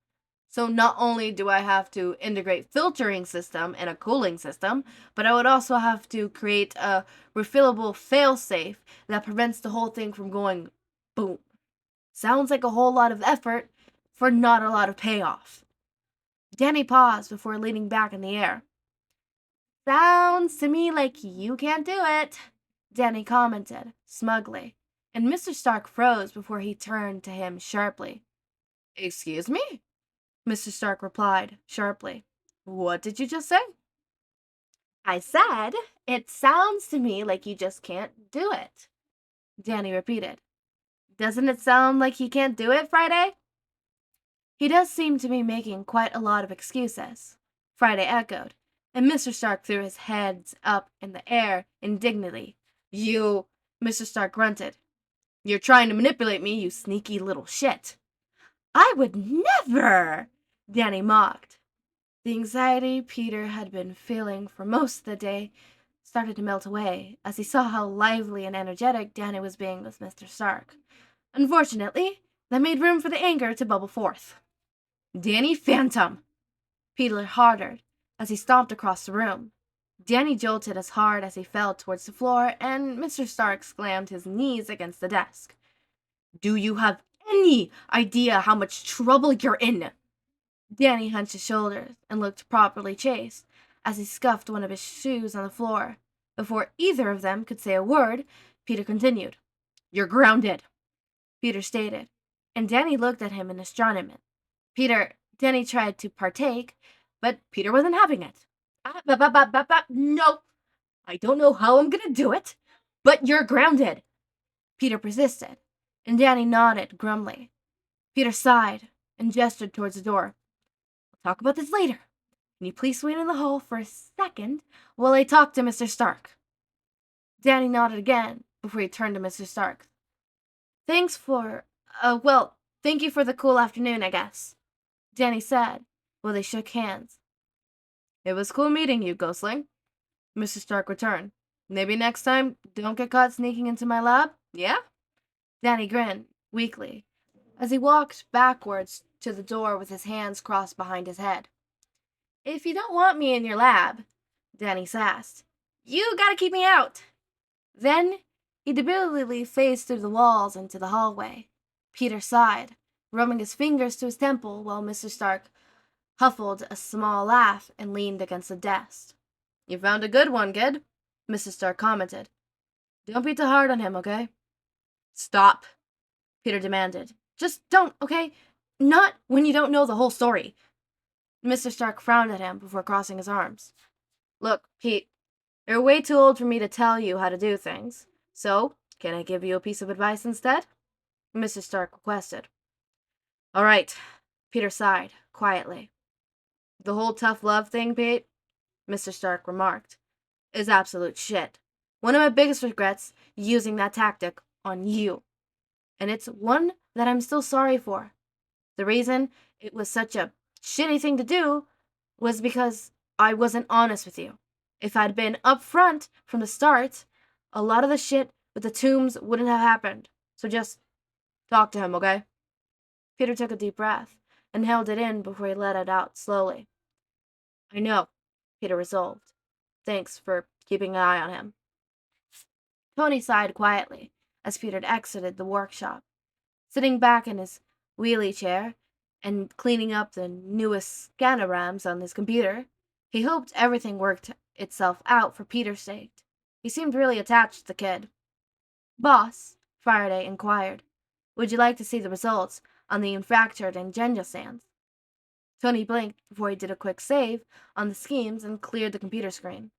So not only do I have to integrate filtering system and a cooling system, but I would also have to create a refillable failsafe that prevents the whole thing from going boom. Sounds like a whole lot of effort for not a lot of payoff. Danny paused before leaning back in the air. Sounds to me like you can't do it, Danny commented, smugly, and Mr. Stark froze before he turned to him sharply. Excuse me? Mr. Stark replied, sharply. What did you just say? I said, it sounds to me like you just can't do it, Danny repeated. Doesn't it sound like he can't do it, Friday? He does seem to be making quite a lot of excuses, Friday echoed, and Mr. Stark threw his hands up in the air indignantly. You, Mr. Stark grunted. You're trying to manipulate me, you sneaky little shit. I would never, Danny mocked. The anxiety Peter had been feeling for most of the day started to melt away as he saw how lively and energetic Danny was being with Mr. Stark. Unfortunately, that made room for the anger to bubble forth. Danny Phantom! Peter hardered as he stomped across the room. Danny jolted as hard as he fell towards the floor, and Mr. Stark slammed his knees against the desk. Do you have any idea how much trouble you're in? Danny hunched his shoulders and looked properly chaste as he scuffed one of his shoes on the floor. Before either of them could say a word, Peter continued. You're grounded, Peter stated, and Danny looked at him in astonishment. Danny tried to partake, but Peter wasn't having it. No, I don't know how I'm gonna do it, but you're grounded, Peter persisted, and Danny nodded grumly. Peter sighed and gestured towards the door. We'll talk about this later. Can you please wait in the hall for a second while I talk to Mr. Stark? Danny nodded again before he turned to Mr. Stark. Thank you for the cool afternoon, I guess, Danny said while they shook hands. It was cool meeting you, Ghostling, Mr. Stark returned. Maybe next time don't get caught sneaking into my lab, yeah? Danny grinned, weakly, as he walked backwards to the door with his hands crossed behind his head. If you don't want me in your lab, Danny sassed, you gotta keep me out. Then he deliberately faced through the walls into the hallway. Peter sighed, rubbing his fingers to his temple while Mr. Stark huffled a small laugh and leaned against the desk. You found a good one, kid, Mrs. Stark commented. Don't be too hard on him, okay? Stop, Peter demanded. Just don't, okay? Not when you don't know the whole story. Mr. Stark frowned at him before crossing his arms. Look, Pete, you're way too old for me to tell you how to do things. So, can I give you a piece of advice instead? Mrs. Stark requested. All right, Peter sighed, quietly. The whole tough love thing, Pete, Mr. Stark remarked, is absolute shit. One of my biggest regrets using that tactic on you. And it's one that I'm still sorry for. The reason it was such a shitty thing to do was because I wasn't honest with you. If I'd been upfront from the start, a lot of the shit with the tombs wouldn't have happened. So just talk to him, okay? Peter took a deep breath and held it in before he let it out slowly. I know, Peter resolved. Thanks for keeping an eye on him. Tony sighed quietly as Peter exited the workshop. Sitting back in his wheelie chair and cleaning up the newest scannerams on his computer, he hoped everything worked itself out for Peter's sake. He seemed really attached to the kid. Boss, Faraday inquired, would you like to see the results on the fractured ingenia sands? Tony blinked before he did a quick save on the schemes and cleared the computer screen.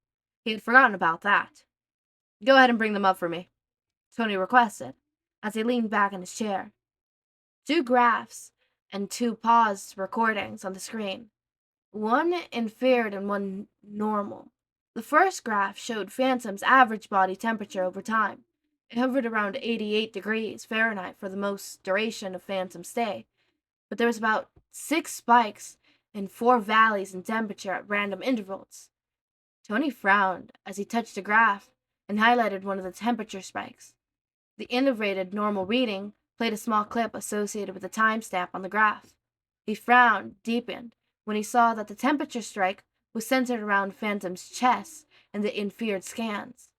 He had forgotten about that. Go ahead and bring them up for me, Tony requested, as he leaned back in his chair. Two graphs and two paused recordings on the screen, one inferior and one normal. The first graph showed Phantom's average body temperature over time. It hovered around 88 degrees Fahrenheit for the most duration of Phantom's stay, but there was about 6 spikes and 4 valleys in temperature at random intervals. Tony frowned as he touched a graph and highlighted one of the temperature spikes. The integrated normal reading played a small clip associated with the timestamp on the graph. He frowned, deepened, when he saw that the temperature spike was centered around Phantom's chest in the inferior scans,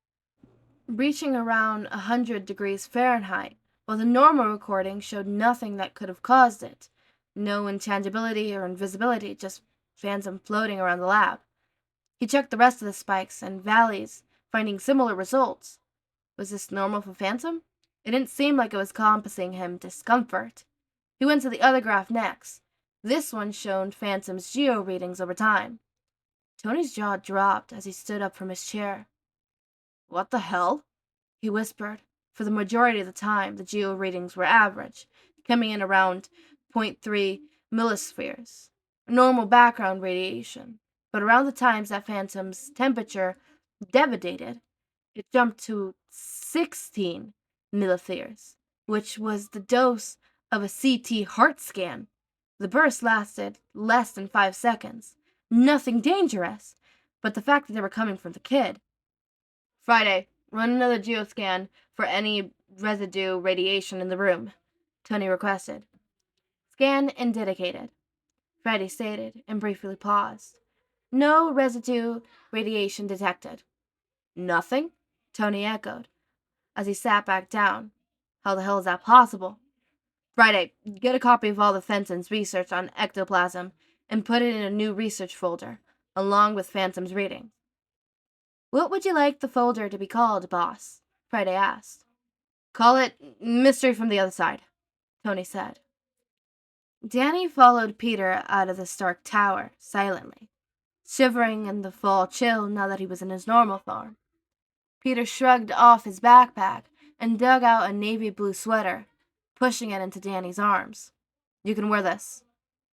reaching around 100 degrees Fahrenheit, while the normal recording showed nothing that could have caused it. No intangibility or invisibility, just Phantom floating around the lab. He checked the rest of the spikes and valleys, finding similar results. Was this normal for Phantom? It didn't seem like it was causing him discomfort. He went to the other graph next. This one showed Phantom's geo readings over time. Tony's jaw dropped as he stood up from his chair. What the hell? He whispered. For the majority of the time, the geo readings were average, coming in around 0.3 millispheres, normal background radiation. But around the times that Phantom's temperature deviated, it jumped to 16 millispheres, which was the dose of a CT heart scan. The burst lasted less than 5 seconds. Nothing dangerous, but the fact that they were coming from the kid. Friday, run another geoscan for any residue radiation in the room, Tony requested. Scan indicated, Friday stated, and briefly paused. No residue radiation detected. Nothing? Tony echoed, as he sat back down. How the hell is that possible? Friday, get a copy of all the Fenton's research on ectoplasm and put it in a new research folder, along with Phantom's readings. What would you like the folder to be called, boss? Friday asked. Call it Mystery from the Other Side, Tony said. Danny followed Peter out of the Stark Tower, silently, shivering in the fall chill now that he was in his normal form. Peter shrugged off his backpack and dug out a navy blue sweater, pushing it into Danny's arms. You can wear this,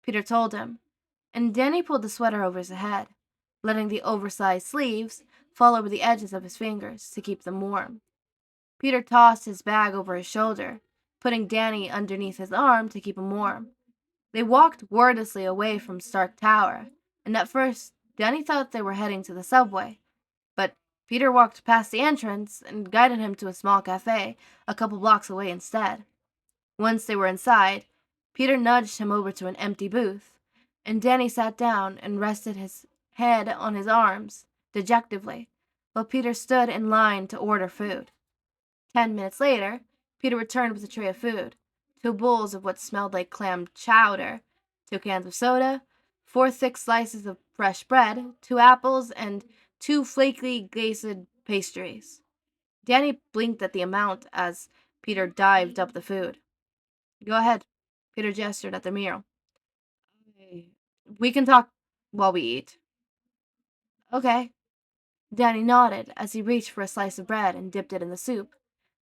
Peter told him, and Danny pulled the sweater over his head, letting the oversized sleeves fall over the edges of his fingers to keep them warm. Peter tossed his bag over his shoulder, putting Danny underneath his arm to keep him warm. They walked wordlessly away from Stark Tower, and at first Danny thought they were heading to the subway, but Peter walked past the entrance and guided him to a small cafe a couple blocks away instead. Once they were inside, Peter nudged him over to an empty booth, and Danny sat down and rested his head on his arms, dejectedly, while Peter stood in line to order food. 10 minutes later, Peter returned with a tray of food, 2 bowls of what smelled like clam chowder, 2 cans of soda, 4 thick slices of fresh bread, 2 apples, and 2 flaky glazed pastries. Danny blinked at the amount as Peter dived up the food. Go ahead, Peter gestured at the meal. We can talk while we eat. Okay. Danny nodded as he reached for a slice of bread and dipped it in the soup,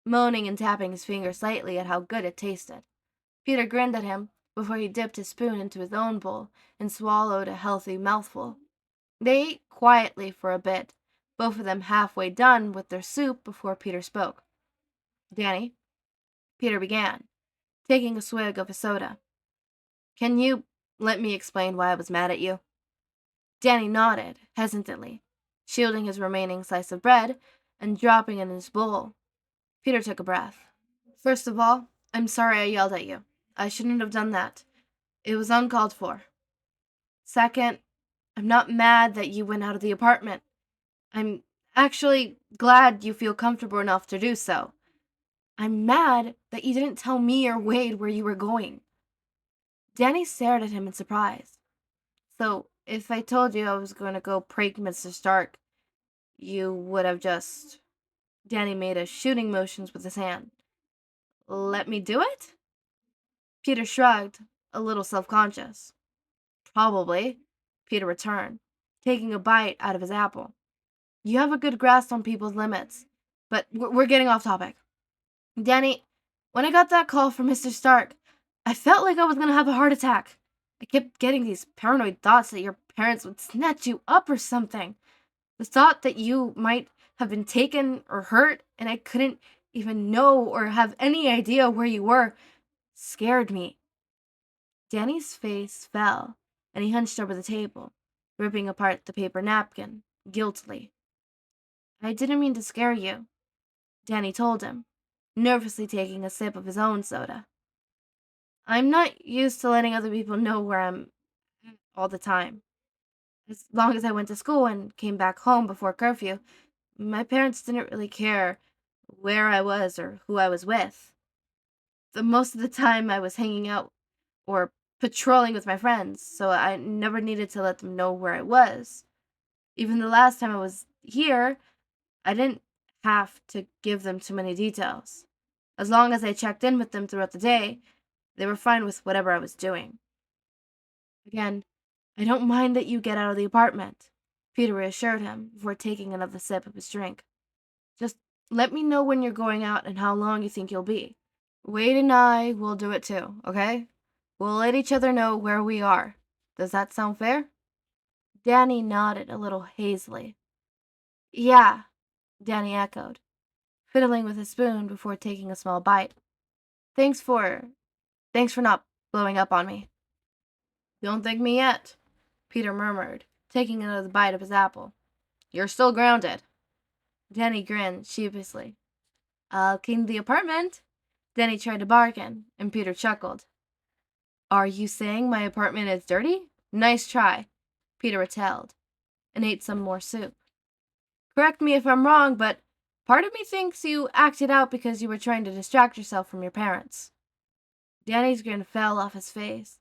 moaning and tapping his fingers lightly at how good it tasted. Peter grinned at him before he dipped his spoon into his own bowl and swallowed a healthy mouthful. They ate quietly for a bit, both of them halfway done with their soup before Peter spoke. Danny, Peter began, taking a swig of his soda. Can you let me explain why I was mad at you? Danny nodded, hesitantly, shielding his remaining slice of bread and dropping it in his bowl. Peter took a breath. First of all, I'm sorry I yelled at you. I shouldn't have done that. It was uncalled for. Second, I'm not mad that you went out of the apartment. I'm actually glad you feel comfortable enough to do so. I'm mad that you didn't tell me or Wade where you were going. Danny stared at him in surprise. So, if I told you I was going to go prank Mr. Stark, you would have just... Danny made a shooting motions with his hand. Let me do it? Peter shrugged, a little self-conscious. Probably, Peter returned, taking a bite out of his apple. You have a good grasp on people's limits, but we're getting off topic. Danny, when I got that call from Mr. Stark, I felt like I was gonna have a heart attack. I kept getting these paranoid thoughts that your parents would snatch you up or something. The thought that you might have been taken or hurt and I couldn't even know or have any idea where you were scared me. Danny's face fell, and he hunched over the table, ripping apart the paper napkin, guiltily. I didn't mean to scare you, Danny told him, nervously taking a sip of his own soda. I'm not used to letting other people know where I'm at all the time. As long as I went to school and came back home before curfew, my parents didn't really care where I was or who I was with. The most of the time I was hanging out or patrolling with my friends, so I never needed to let them know where I was. Even the last time I was here, I didn't have to give them too many details. As long as I checked in with them throughout the day, they were fine with whatever I was doing. Again, I don't mind that you get out of the apartment, Peter reassured him before taking another sip of his drink. Just let me know when you're going out and how long you think you'll be. Wade and I will do it too, okay? We'll let each other know where we are. Does that sound fair? Danny nodded a little hazily. Yeah, Danny echoed, fiddling with his spoon before taking a small bite. Thanks for not blowing up on me. Don't thank me yet, Peter murmured, taking another bite of his apple. You're still grounded. Danny grinned sheepishly. I'll clean the apartment. Danny tried to bargain, and Peter chuckled. Are you saying my apartment is dirty? Nice try, Peter retelled, and ate some more soup. Correct me if I'm wrong, but part of me thinks you acted out because you were trying to distract yourself from your parents. Danny's grin fell off his face,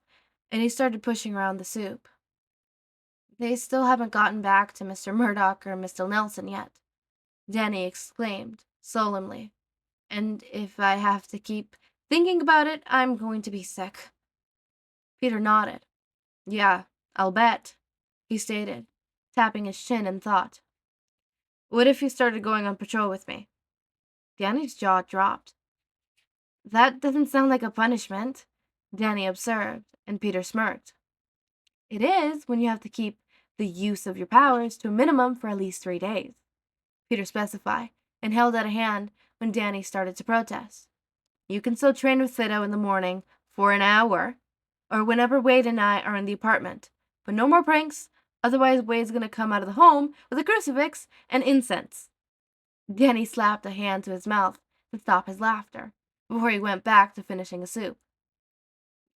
and he started pushing around the soup. They still haven't gotten back to Mr. Murdoch or Mr. Nelson yet, Danny exclaimed, solemnly. And if I have to keep thinking about it, I'm going to be sick. Peter nodded. Yeah, I'll bet, he stated, tapping his chin in thought. What if you started going on patrol with me? Danny's jaw dropped. That doesn't sound like a punishment, Danny observed, and Peter smirked. It is when you have to keep the use of your powers to a minimum for at least 3 days, Peter specified, and held out a hand when Danny started to protest. You can still train with Fido in the morning for an hour, or whenever Wade and I are in the apartment, but no more pranks, otherwise Wade's gonna come out of the home with a crucifix and incense. Danny slapped a hand to his mouth to stop his laughter, before he went back to finishing his soup.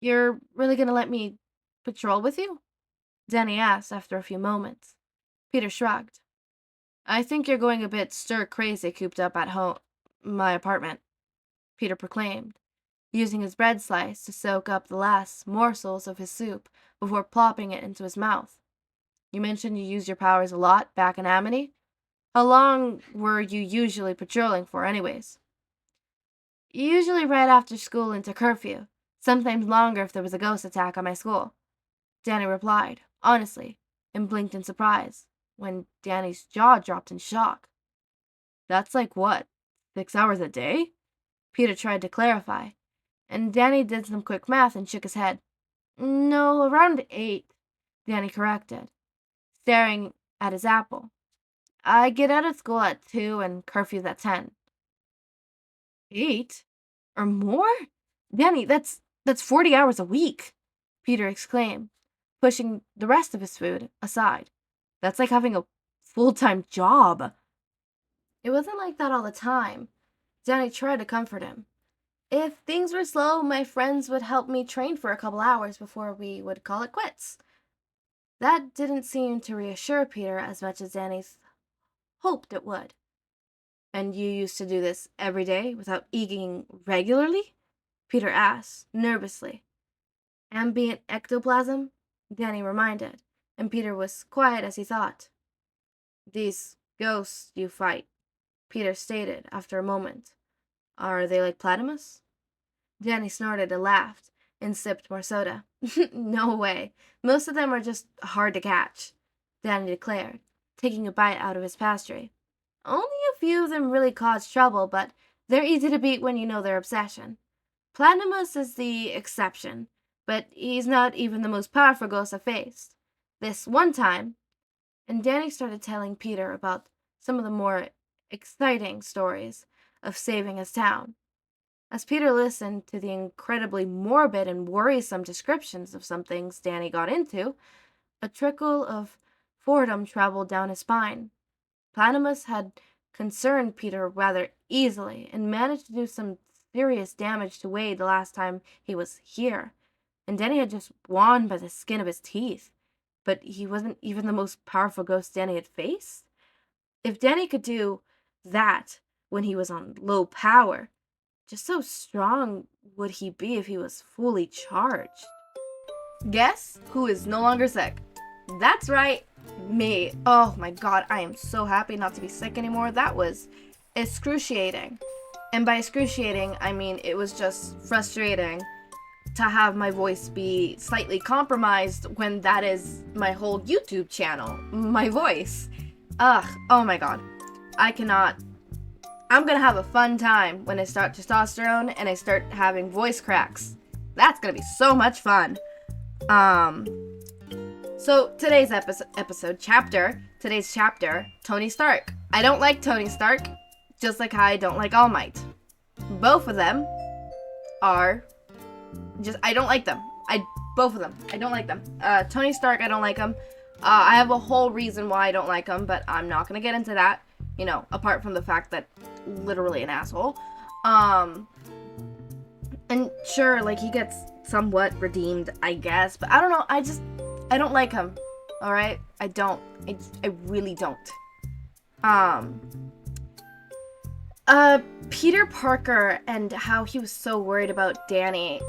You're really gonna let me patrol with you? Danny asked after a few moments. Peter shrugged. I think you're going a bit stir-crazy cooped up at home, my apartment, Peter proclaimed, using his bread slice to soak up the last morsels of his soup before plopping it into his mouth. You mentioned you used your powers a lot back in Amity? How long were you usually patrolling for, anyways? Usually right after school into curfew, sometimes longer if there was a ghost attack on my school, Danny replied, honestly, and blinked in surprise, when Danny's jaw dropped in shock. That's like what, 6 hours a day? Peter tried to clarify, and Danny did some quick math and shook his head. No, around 8, Danny corrected, staring at his apple. I get out of school at 2 and curfew's at 10. 8? Or more? Danny, that's 40 hours a week, Peter exclaimed, pushing the rest of his food aside. That's like having a full-time job. It wasn't like that all the time. Danny tried to comfort him. If things were slow, my friends would help me train for a couple hours before we would call it quits. That didn't seem to reassure Peter as much as Danny hoped it would. And you used to do this every day without eating regularly? Peter asked, nervously. Ambient ectoplasm? Danny reminded, and Peter was quiet as he thought. These ghosts you fight, Peter stated after a moment. Are they like platypus? Danny snorted and laughed and sipped more soda. No way. Most of them are just hard to catch, Danny declared, taking a bite out of his pastry. Only a few of them really cause trouble, but they're easy to beat when you know their obsession. Platypus is the exception, but he's not even the most powerful ghost I've faced. This one time, and Danny started telling Peter about some of the more exciting stories of saving his town. As Peter listened to the incredibly morbid and worrisome descriptions of some things Danny got into, a trickle of boredom traveled down his spine. Platypus had concerned Peter rather easily and managed to do some serious damage to Wade the last time he was here, and Danny had just won by the skin of his teeth. But he wasn't even the most powerful ghost Danny had faced. If Danny could do that when he was on low power, just how strong would he be if he was fully charged? Guess who is no longer sick? That's right, me. Oh my god, I am so happy not to be sick anymore. That was excruciating. And by excruciating, I mean it was just frustrating to have my voice be slightly compromised when that is my whole YouTube channel, my voice. Ugh, oh my god. I cannot. I'm gonna have a fun time when I start testosterone and I start having voice cracks. That's gonna be so much fun. So today's today's chapter, Tony Stark. I don't like Tony Stark, just like I don't like All Might. Both of them are I don't like them. Both of them. I don't like them. Tony Stark, I don't like him. I have a whole reason why I don't like him, but I'm not gonna get into that. You know, apart from the fact that literally an asshole. And sure, like, he gets somewhat redeemed, I guess, but I don't know, I don't like him. Alright? I don't. I really don't. Peter Parker and how he was so worried about Danny,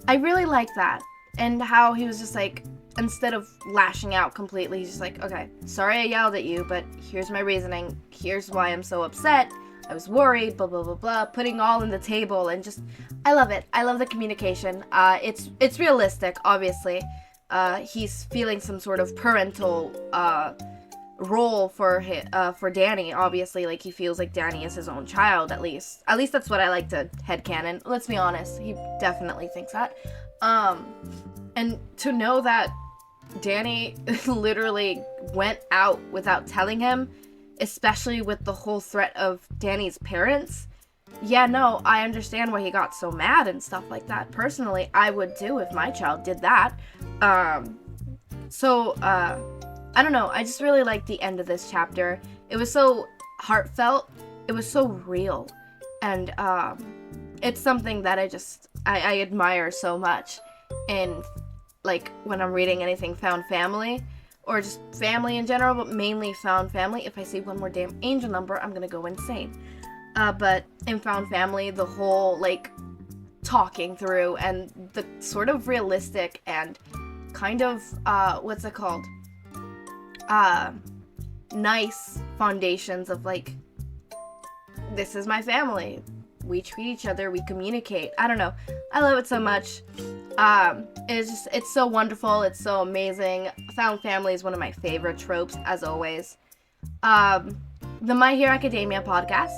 I really like that. And how he was just like, instead of lashing out completely, he's just like, okay, sorry I yelled at you, but here's my reasoning. Here's why I'm so upset. I was worried, blah, blah, blah, blah. Putting all on the table and just, I love it. I love the communication. It's realistic, obviously. He's feeling some sort of parental, role for Danny, obviously. Like, he feels like Danny is his own child, at least that's what I like to headcanon. Let's be honest, he definitely thinks that. And to know that Danny literally went out without telling him, especially with the whole threat of Danny's parents, yeah, no, I understand why he got so mad and stuff like that. Personally, I would too if my child did that. I don't know, I just really liked the end of this chapter. It was so heartfelt, it was so real, and it's something that I admire so much in, like, when I'm reading anything found family, or just family in general, but mainly found family. If I see one more damn angel number, I'm gonna go insane. But in found family, the whole, like, talking through and the sort of realistic and kind of, what's it called? Nice foundations of, like, this is my family. We treat each other, we communicate. I don't know. I love it so much. It's so wonderful. It's so amazing. Found family is one of my favorite tropes, as always. The My Hero Academia podcast,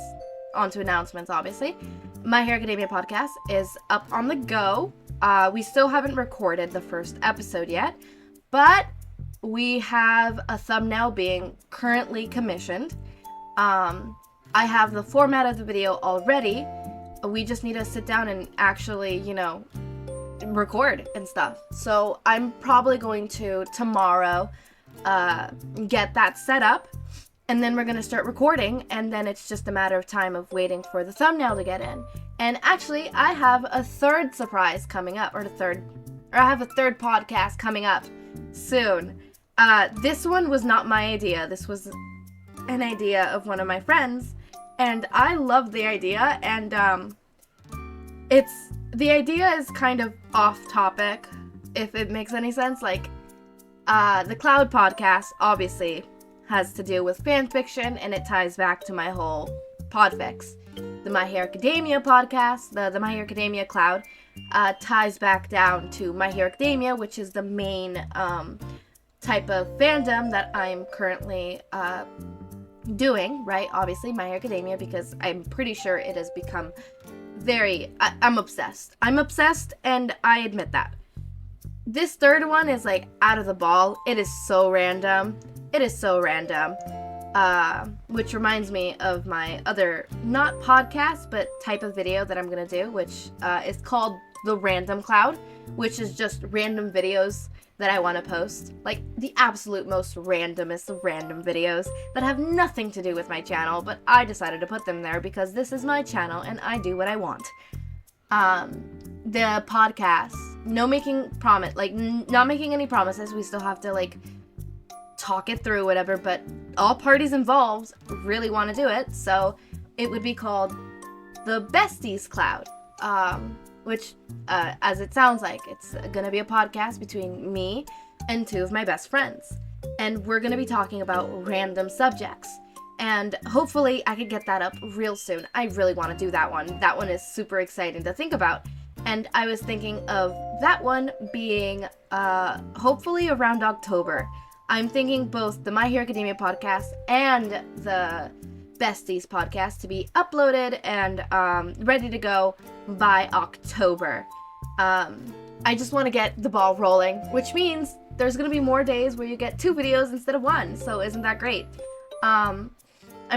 on to announcements, obviously. My Hero Academia podcast is up on the go. We still haven't recorded the first episode yet, but we have a thumbnail being currently commissioned. I have the format of the video already. We just need to sit down and actually, you know, record and stuff. So I'm probably going to tomorrow get that set up, and then we're going to start recording, and then it's just a matter of time of waiting for the thumbnail to get in. And actually, I have a third surprise coming up, I have a third podcast coming up soon. This one was not my idea. This was an idea of one of my friends, and I love the idea, and the idea is kind of off topic, if it makes any sense. Like, the Cloud podcast obviously has to do with fan fiction, and it ties back to my whole podfix. The My Hero Academia podcast, the My Hero Academia cloud, ties back down to My Hero Academia, which is the main type of fandom that I'm currently doing, right? Obviously, My Hero Academia, because I'm pretty sure it has become I'm obsessed. I'm obsessed, and I admit that. This third one is, like, out of the ball. It is so random. It is so random. Which reminds me of my other, not podcast, but type of video that I'm gonna do, which is called The Random Cloud, which is just random videos that I want to post. Like, the absolute most randomest of random videos that have nothing to do with my channel, but I decided to put them there because this is my channel and I do what I want. The podcast, not making any promises. We still have to, like, talk it through, whatever, but all parties involved really want to do it, so it would be called the Besties Cloud, which, as it sounds like, it's gonna be a podcast between me and two of my best friends, and we're gonna be talking about random subjects, and hopefully I could get that up real soon. I really want to do that one. That one is super exciting to think about, and I was thinking of that one being, hopefully around October. I'm thinking both the My Hero Academia podcast and the Besties podcast to be uploaded and ready to go by October. I just want to get the ball rolling, which means there's going to be more days where you get 2 videos instead of 1, so isn't that great? I'm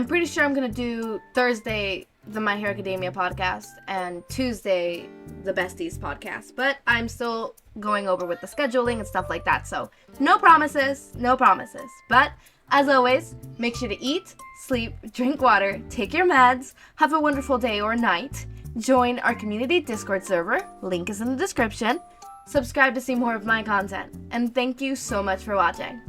pretty sure I'm going to do Thursday the My Hero Academia podcast and Tuesday the Besties podcast, but I'm still going over with the scheduling and stuff like that, so no promises, but as always, make sure to eat, sleep, drink water, take your meds, have a wonderful day or night, join our community Discord server, link is in the description, subscribe to see more of my content, and thank you so much for watching.